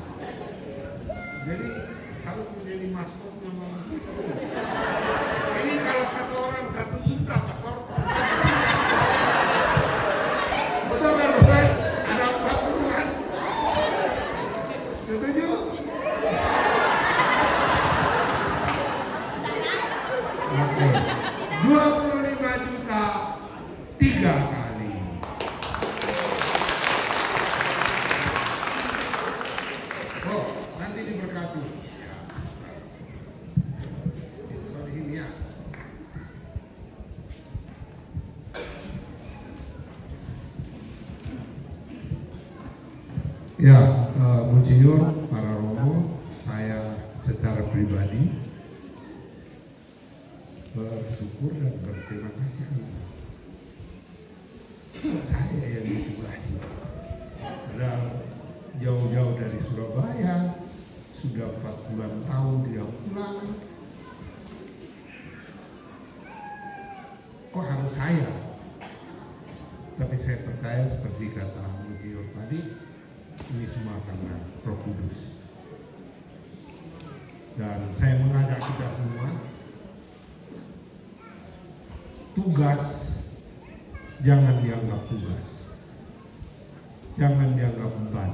Speaker 9: Jadi harus menjadi maskotnya Magnificat. Ini kalau satu orang 1 juta Pastor. Betul kan Ustaz? Ada 40 kan? Setuju? Oke. 25 juta 3 kali. Oh, nanti diberkati. Sorry ini ya. Ya, Monsinyur, para romo, saya secara pribadi bersyukur dan berterima kasih kepada saya yang ditugasi. Dan jauh-jauh dari Surabaya, sudah 40 tahun dia pulang. Kok harus saya? Tapi saya percaya seperti kata Monsinyur tadi, ini semua karena Roh Kudus. Dan saya mengajak kita semua, tugas jangan dianggap tugas, jangan dianggap beban.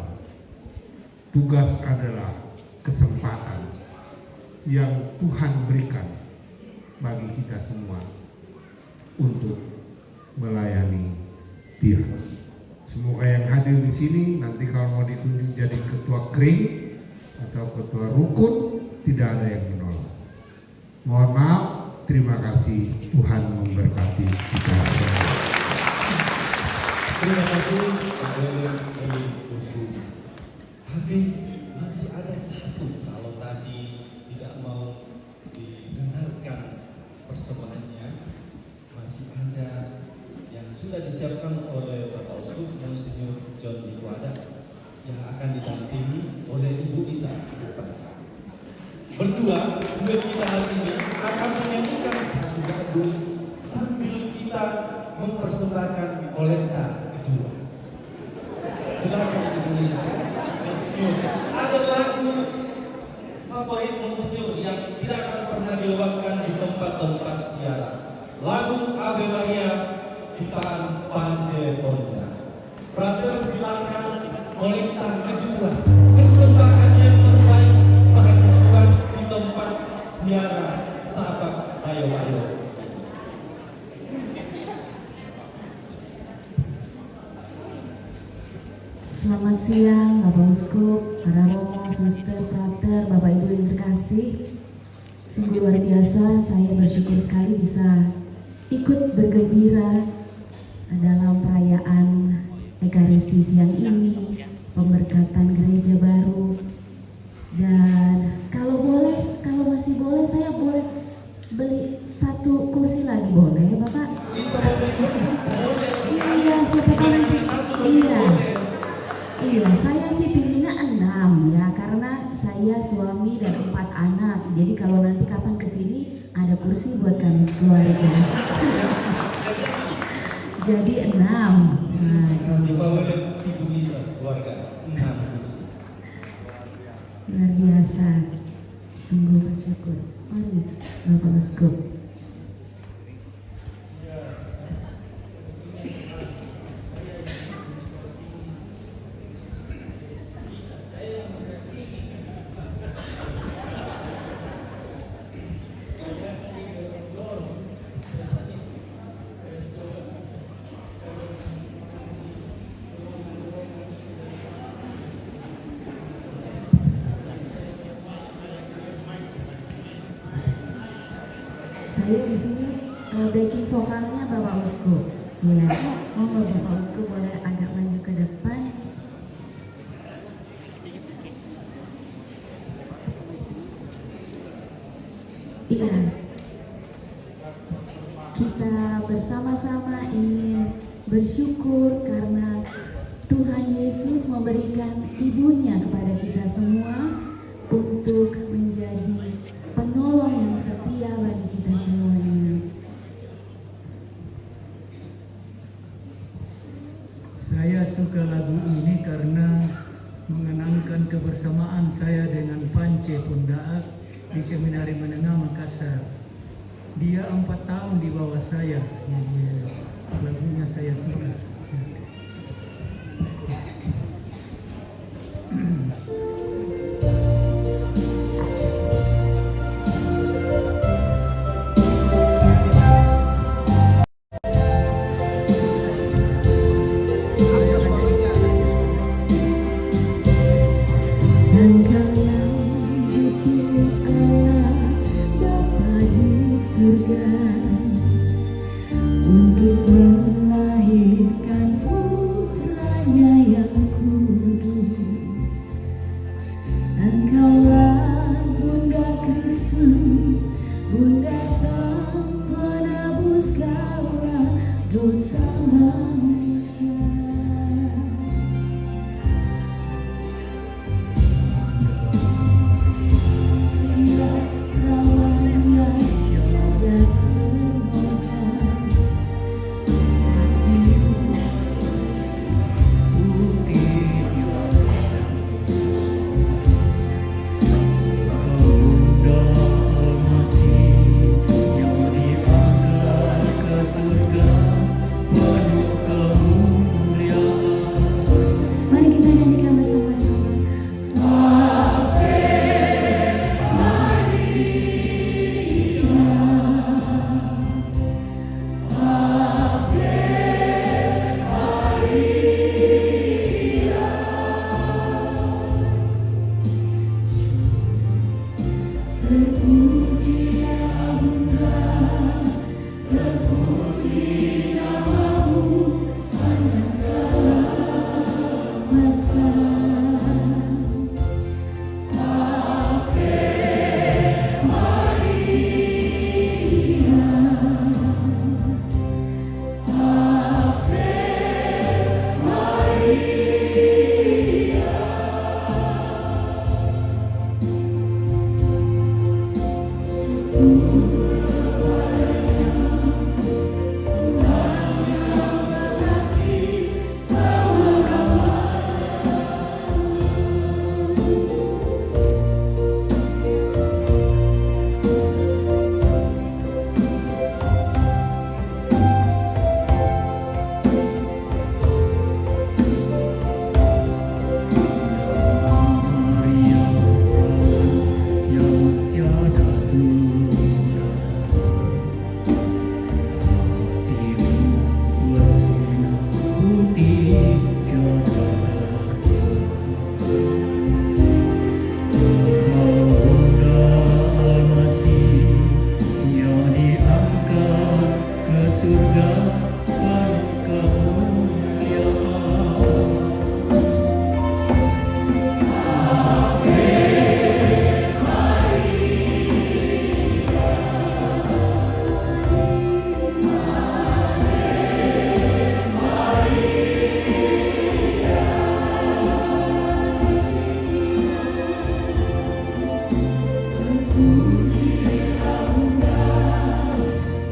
Speaker 9: Tugas adalah kesempatan yang Tuhan berikan bagi kita semua untuk melayani Dia. Semoga yang hadir di sini nanti kalau mau ditunjuk jadi ketua kring atau ketua rukun tidak ada yang menolak. Mohon maaf, terima kasih, Tuhan memberkati kita.
Speaker 11: Terima kasih dari Usu. Tapi masih ada satu, kalau tadi tidak mau didengarkan persembahannya, masih ada yang sudah disiapkan oleh Bapak Uskup Monsinyur John Ikwada yang akan didampingi oleh Ibu Isa. Berdua, duet kita hari ini akan menyanyikan satu lagu sambil kita mempersembahkan kolekta kedua. Silakan Ibu Isa. Monsinyur, ada lagu favorit Monsinyur yang tidak akan pernah dilewatkan di tempat-tempat siaran. Lagu Ave Maria ciptaan Panje Ponda. Frater, silakan kolekta kedua. Persembahan yang terbaik pada Tuhan di tempat siaran sahabat ayo.
Speaker 12: Selamat siang Bapak Uskup, para romo, suster, frater, Bapak Ibu yang terkasih. Sungguh luar biasa, saya bersyukur sekali bisa ikut bergembira dalam perayaan Ekaristi siang ini, pemberkatan gereja baru. Dan kalau masih boleh, saya boleh beli 1 kursi lagi, boleh Bapak? Iya, siapa tahu nanti. Iya, saya sih pilihnya 6 ya, karena saya suami dan 4 anak. Jadi kalau nanti kapan kesini ada kursi buat kami keluarga. Jadi 6. Luar biasa. Sungguh bersyukur. Mari Bapak Uskup. saya di sini backing vokalnya Bapak Uskup. Ya, monggo Bapak Uskup boleh agak maju ke depan. Iya, kita bersama-sama ingin bersyukur karena Tuhan Yesus memberikan ibunya kepada kita semua untuk menjadi penolong yang setia bagi kita semuanya.
Speaker 1: Saya suka lagu ini karena mengenangkan kebersamaan saya dengan Pance Pundaak di Seminari Menengah Makassar. Dia 4 tahun di bawah saya, jadi lagunya saya suka.
Speaker 12: Untuk melahirkan putranya yang kudus, Engkaulah Bunda Kristus, Bunda Sang Penebus segala dosa manusia. Mari kita nyanyikan bersama-sama. Terpuji Engkau, terpuji namamu sepanjang segala masa. Ave Maria, Ave Maria.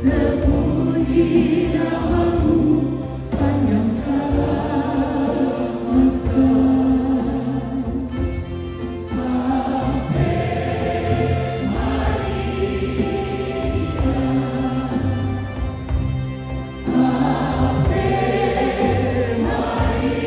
Speaker 12: Terpuji namamu sepanjang segala masa. Ave Maria, Ave Maria.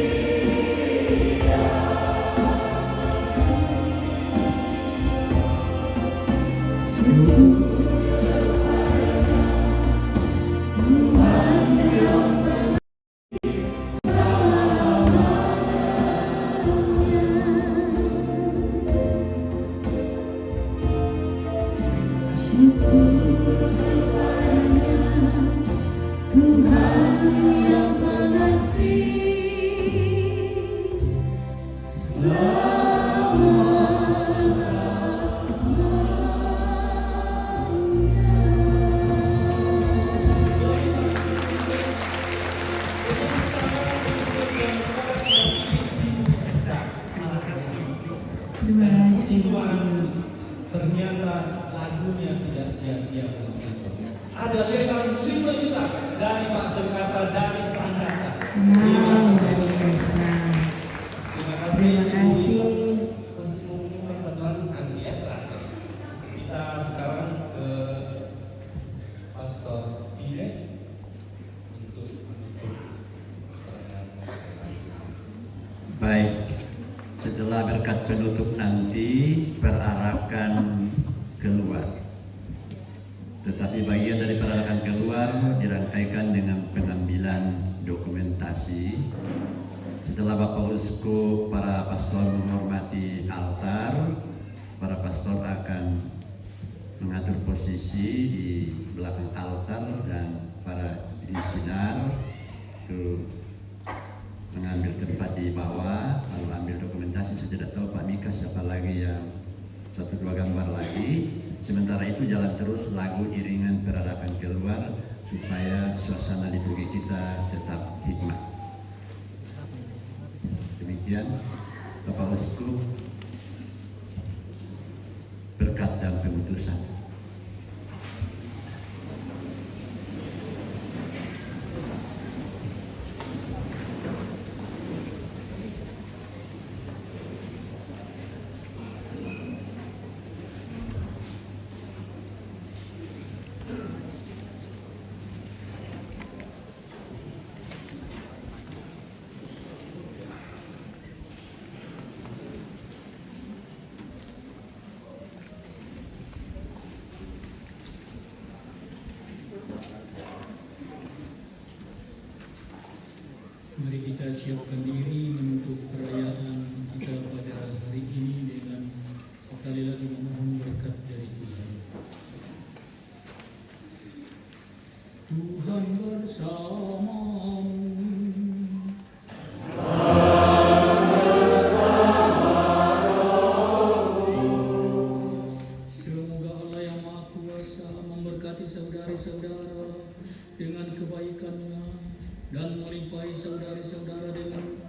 Speaker 11: Ternyata lagunya tidak sia-sia untuk ada lelang 5 juta dari Pak Sekata dari Sanata. Terima kasih. Masih mau menyimak satu lagu nanti ya terakhir. Kita sekarang ke Pastor Bile untuk menutup
Speaker 13: Baik, setelah berkat penutup nanti perarakan keluar. Tetapi bagian dari perarakan keluar dirangkaikan dengan pengambilan dokumentasi. Setelah Bapak Uskup, para pastor menghormati altar, para pastor akan mengatur posisi di belakang altar dan para misinar itu mengambil tempat di bawah, lalu ambil dokumentasi. Saya tidak tahu Pak Mika siapa lagi yang 1-2 gambar lagi. Sementara itu jalan terus lagu iringan perarakan keluar supaya suasana liturgi kita tetap hikmat. Demikian Bapak Uskup, berkat dan pemutusan.
Speaker 1: Mari kita siapkan diri untuk perayaan kita pada hari ini dengan sekali lagi memohon berkat dari Tuhan. Tuhan bersamamu. Semoga Allah yang Maha Kuasa memberkati saudara-saudara dengan kebaikan-Nya dan melimpahi saudara-saudara dengan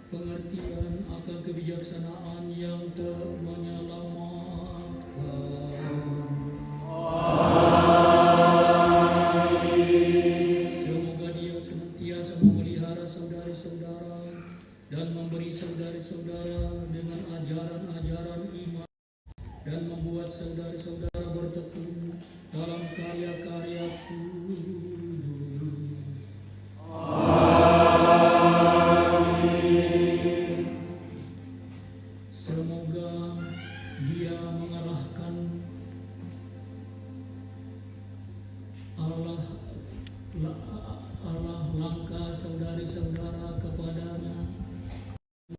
Speaker 1: pengertian akan kebijaksanaan yang menyelamatkan. Semoga Dia senantiasa memelihara saudara-saudara dan memberi saudara-saudara dengan ajaran-ajaran iman dan membuat saudara-saudara bertekun dalam karya-karya kudus. Semoga Dia mengarahkan Allah langkah saudara-saudara kepadanya,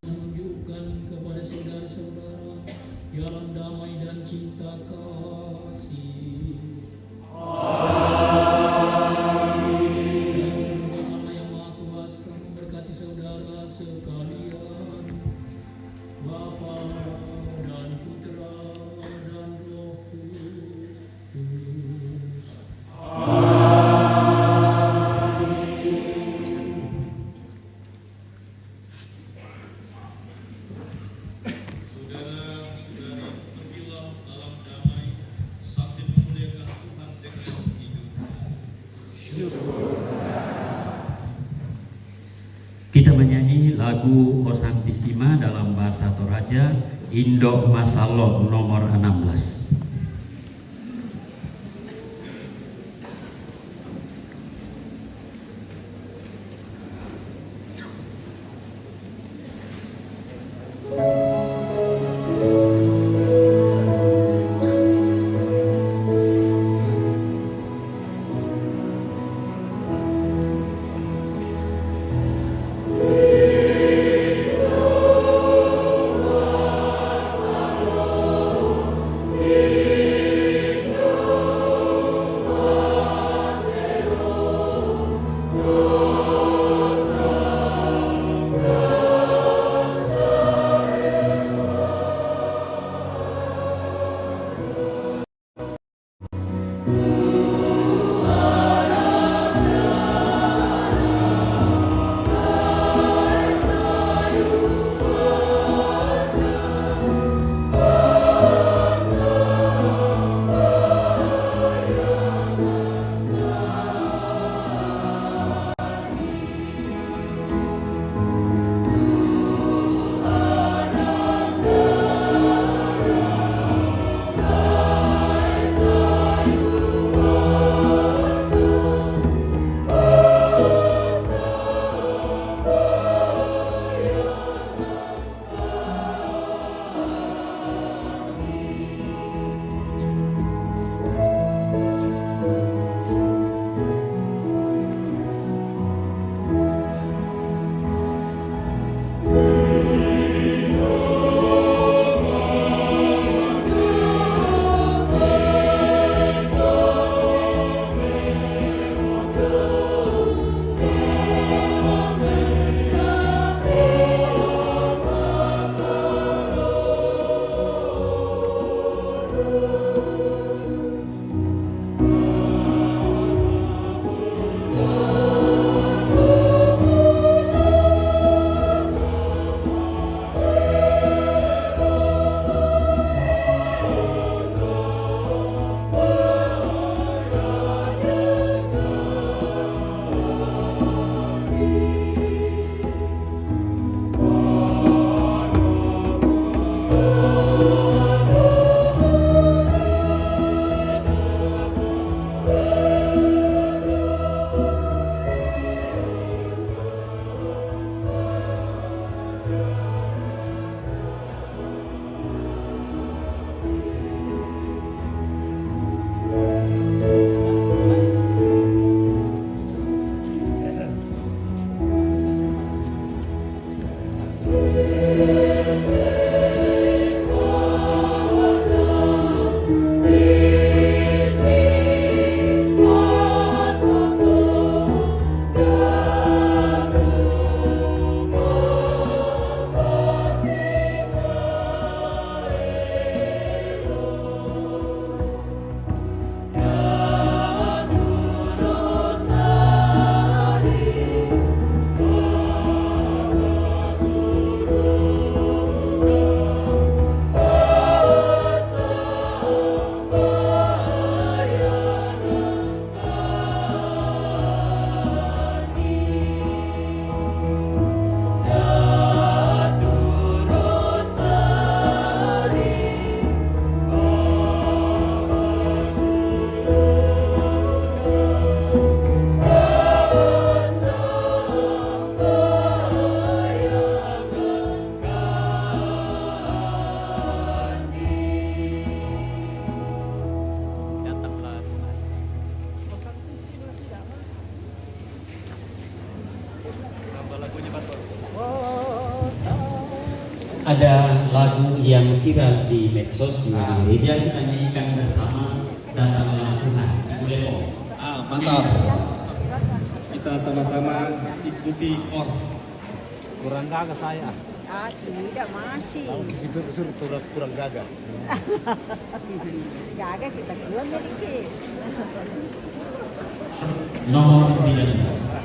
Speaker 1: menunjukkan kepada saudara-saudara jalan damai dan cinta kasih. Dan semoga Allah yang Maha Kuasa memberkati saudara sekalian, Bapa dan Putra dan Roh Kudus. Saudara-saudari, pergilah dalam damai sambil memuliakan Tuhan dengan hidup.
Speaker 6: Kita menyanyi lagu Osantissima dalam bahasa Toraja, Indo Masalo nomor 16.
Speaker 14: Masalo
Speaker 6: ada lagu yang viral di medsos juga di gereja, kita nyanyikan bersama Datanglah Tuhan. Boleh
Speaker 11: Mantap. Kita sama-sama ikuti kor.
Speaker 5: Kurang gagah saya.
Speaker 14: Tidak masih.
Speaker 5: Di situ kurang gagah.
Speaker 14: Gagah kita keluar sedikit.
Speaker 6: Nomor 19.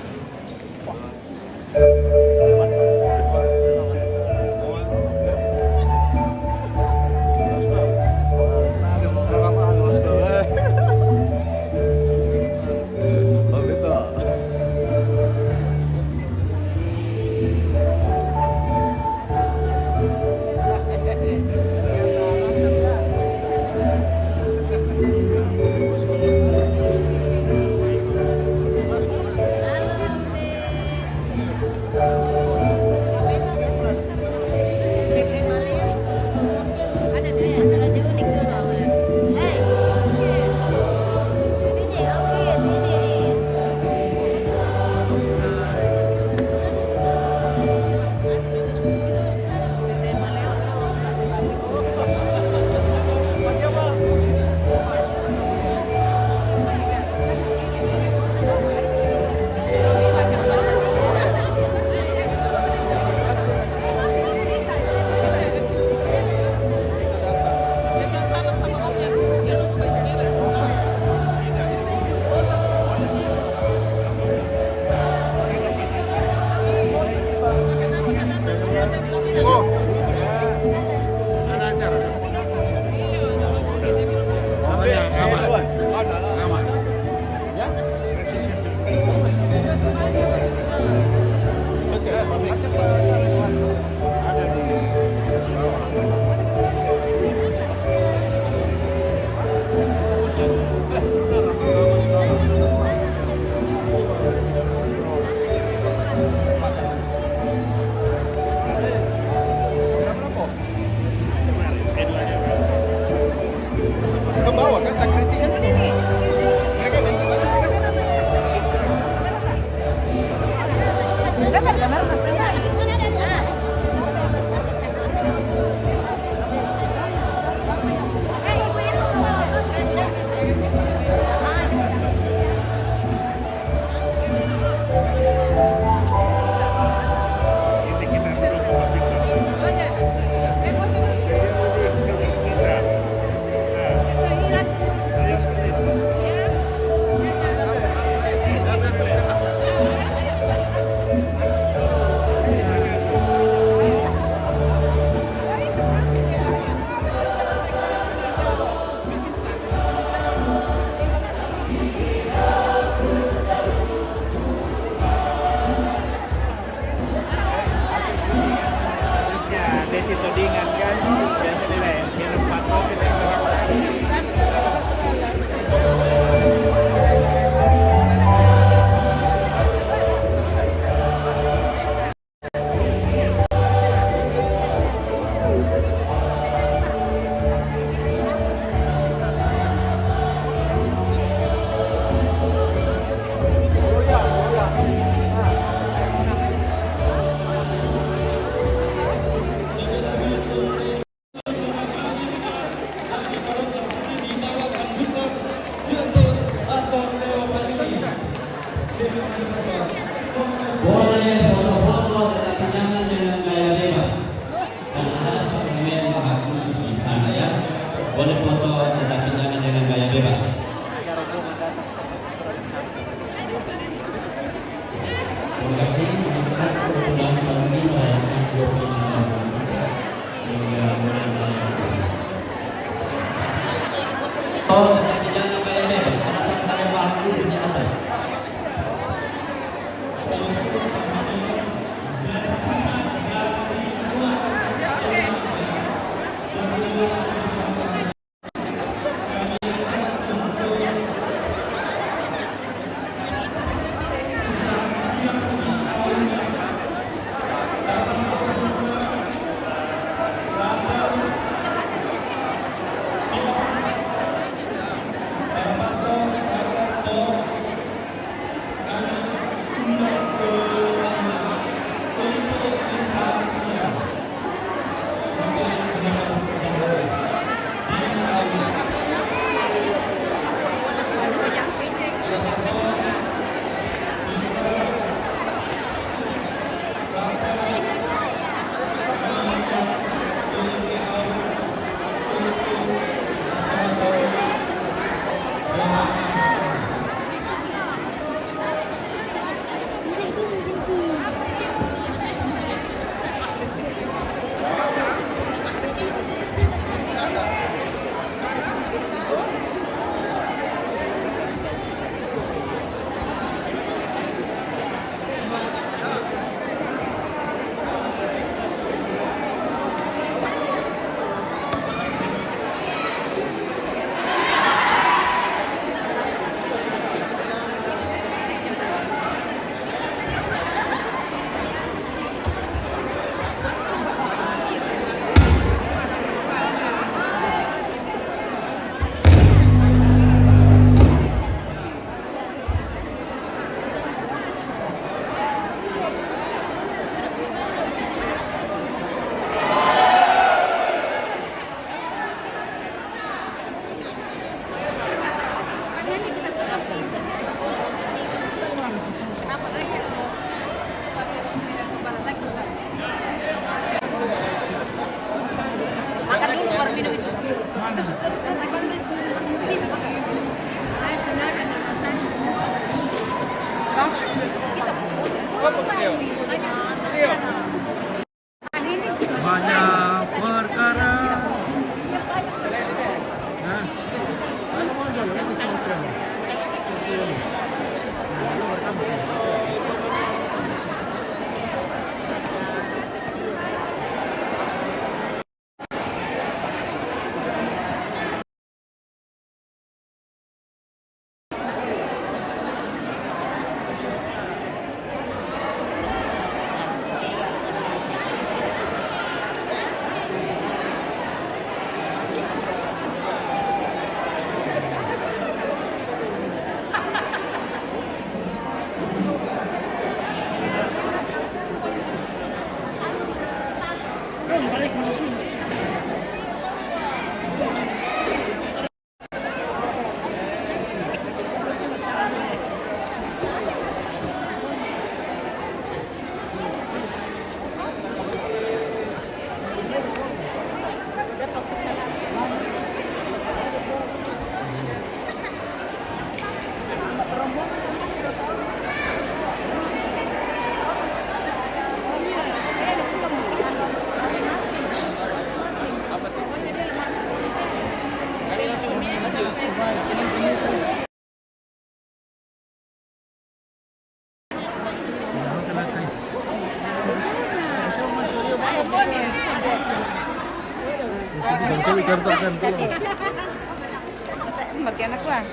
Speaker 15: Boleh foto tetapi jangan dengan gaya bebas.
Speaker 6: Terima kasih. Kemudian kami merayakan 25 tahun sehingga mulai bisa.
Speaker 15: Oh, jangan gaya bebas. Karena waktu di atas.
Speaker 11: Banyak perkara.
Speaker 14: Bagian aku ah.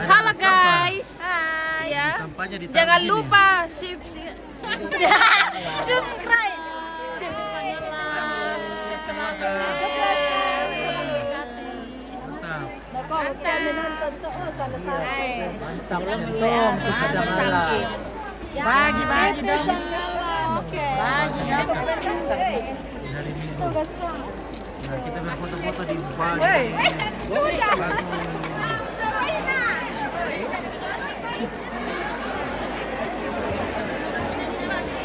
Speaker 16: Halo guys. Hai ya. Jangan lupa subscribe.
Speaker 14: Sukses selalu.
Speaker 11: Mantap nyentong bisa ngalah.
Speaker 14: Bagi dong. Bagi
Speaker 11: Dari Minggu. Nah, kita berfoto-foto di Bali.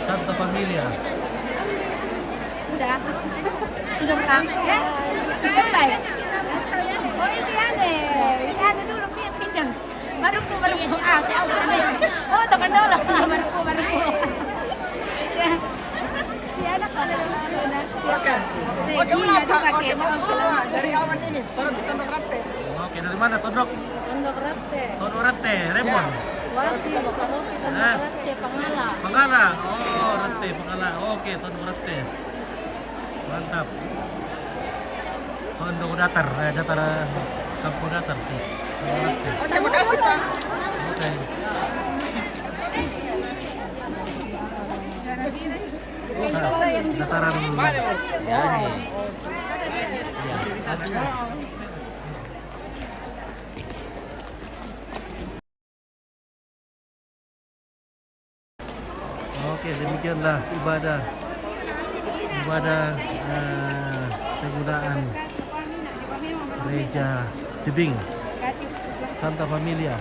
Speaker 11: Santa Familia.
Speaker 14: Sudah Kang. Ya. Sudah baik. Oh itu ya deh. Ini ada dulu pinjam. Baru ku. Oh tekan dulu. Baru ku. Ya. Si anak pada silakan. Oke, dari awan ini. Baru di Tondok Rate.
Speaker 11: Oke, dari mana Tondok?
Speaker 14: Tondok Rate.
Speaker 11: Tondok Rate, Remon.
Speaker 14: Wasi, Bakaroki, Tondok Rate, Pangala.
Speaker 11: Pangala. Oh, Rate, Pangala. Oke, Tondok Rate. Mantap. Tondok Datar, datar Kampung Datar, guys.
Speaker 14: Oh, terima kasih, Pak.
Speaker 11: Oke. Dataran ya ini. Oke, demikianlah ibadah penggunaan gereja Tebing Santa Familia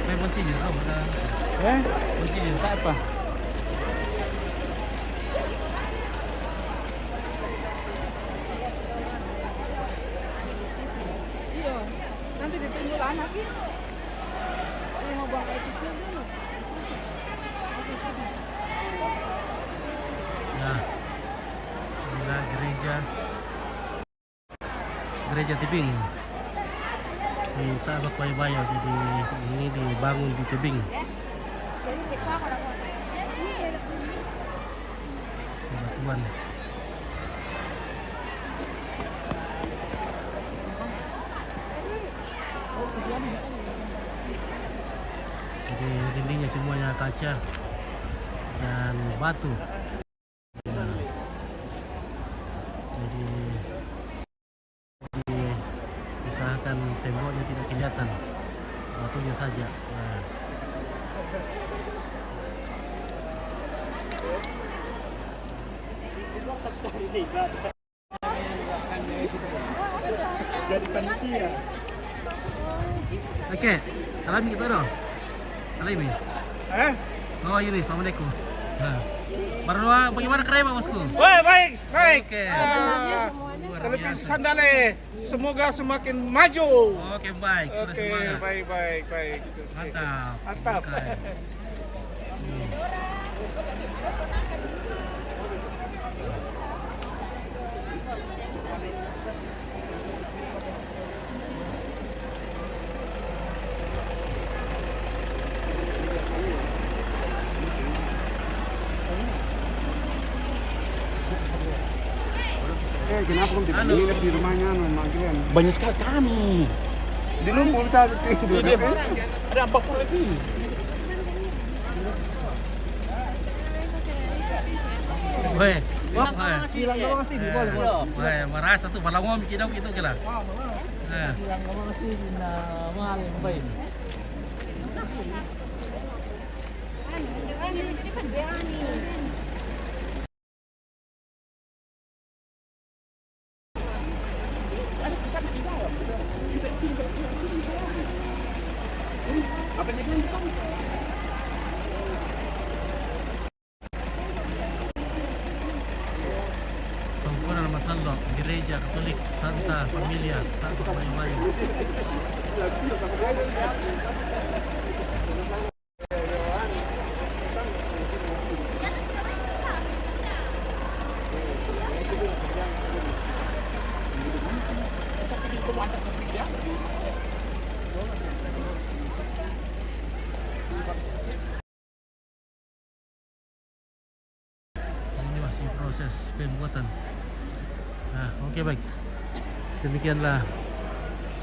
Speaker 5: May bonsilyo oh, wala. Bonsilyo sa apa?
Speaker 16: Iya, nanti ditinggal anaknya. Saya mau buang air kecil dulu.
Speaker 5: Nah, inilah gereja tebing di Sabak Bayo-Bayo. Jadi ini dibangun di tebing. Batuan. Jadi dindingnya semuanya kaca dan batu. Nah, jadi diusahakan temboknya tidak kelihatan, batunya saja. Nah. Oke, alami kita dong. Alami. Oh ini, assalamualaikum. Nah, baru bagaimana keren bosku?
Speaker 17: Wah baik, baik.
Speaker 5: Oke.
Speaker 17: Televisi Sandale, semoga semakin maju.
Speaker 5: Oke baik, terus semangat.
Speaker 17: Baik.
Speaker 5: Mantap. Oke.
Speaker 17: Kenapa kamu tidak nginep di rumahnya memanggilan?
Speaker 5: Banyak sekali kami.
Speaker 17: Di Lumpur bisa tidur.
Speaker 5: Ada 40 lebih. Weh,
Speaker 17: Bilang ngomong sih, boleh.
Speaker 5: weh, merasa tuh malah ngomong bikin gitu kira.
Speaker 17: Bilang ngomong sih, mahal yang baik.
Speaker 5: Tungkuran Masalok, Gereja Katolik Santa Familia, Sabak Bayo-Bayo. Ini masih proses pembuatan. Nah, oke baik. Demikianlah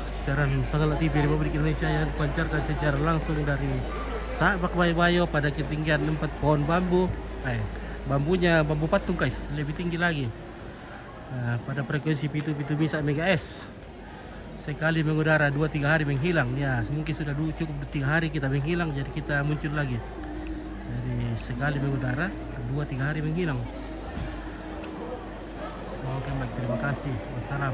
Speaker 5: siaran Sanggala TV Republik Indonesia yang dipancarkan secara langsung dari Sabak Bayo-Bayo pada ketinggian 4 pohon bambu. Bambunya bambu patung guys, lebih tinggi lagi. Pada frekuensi pitu-pitu bisa MHz. Sekali mengudara 2-3 hari menghilang. Ya, mungkin sudah cukup 3 hari kita menghilang, jadi kita muncul lagi. Jadi sekali mengudara 2-3 hari menghilang. Oke baik, terima kasih. Wassalam.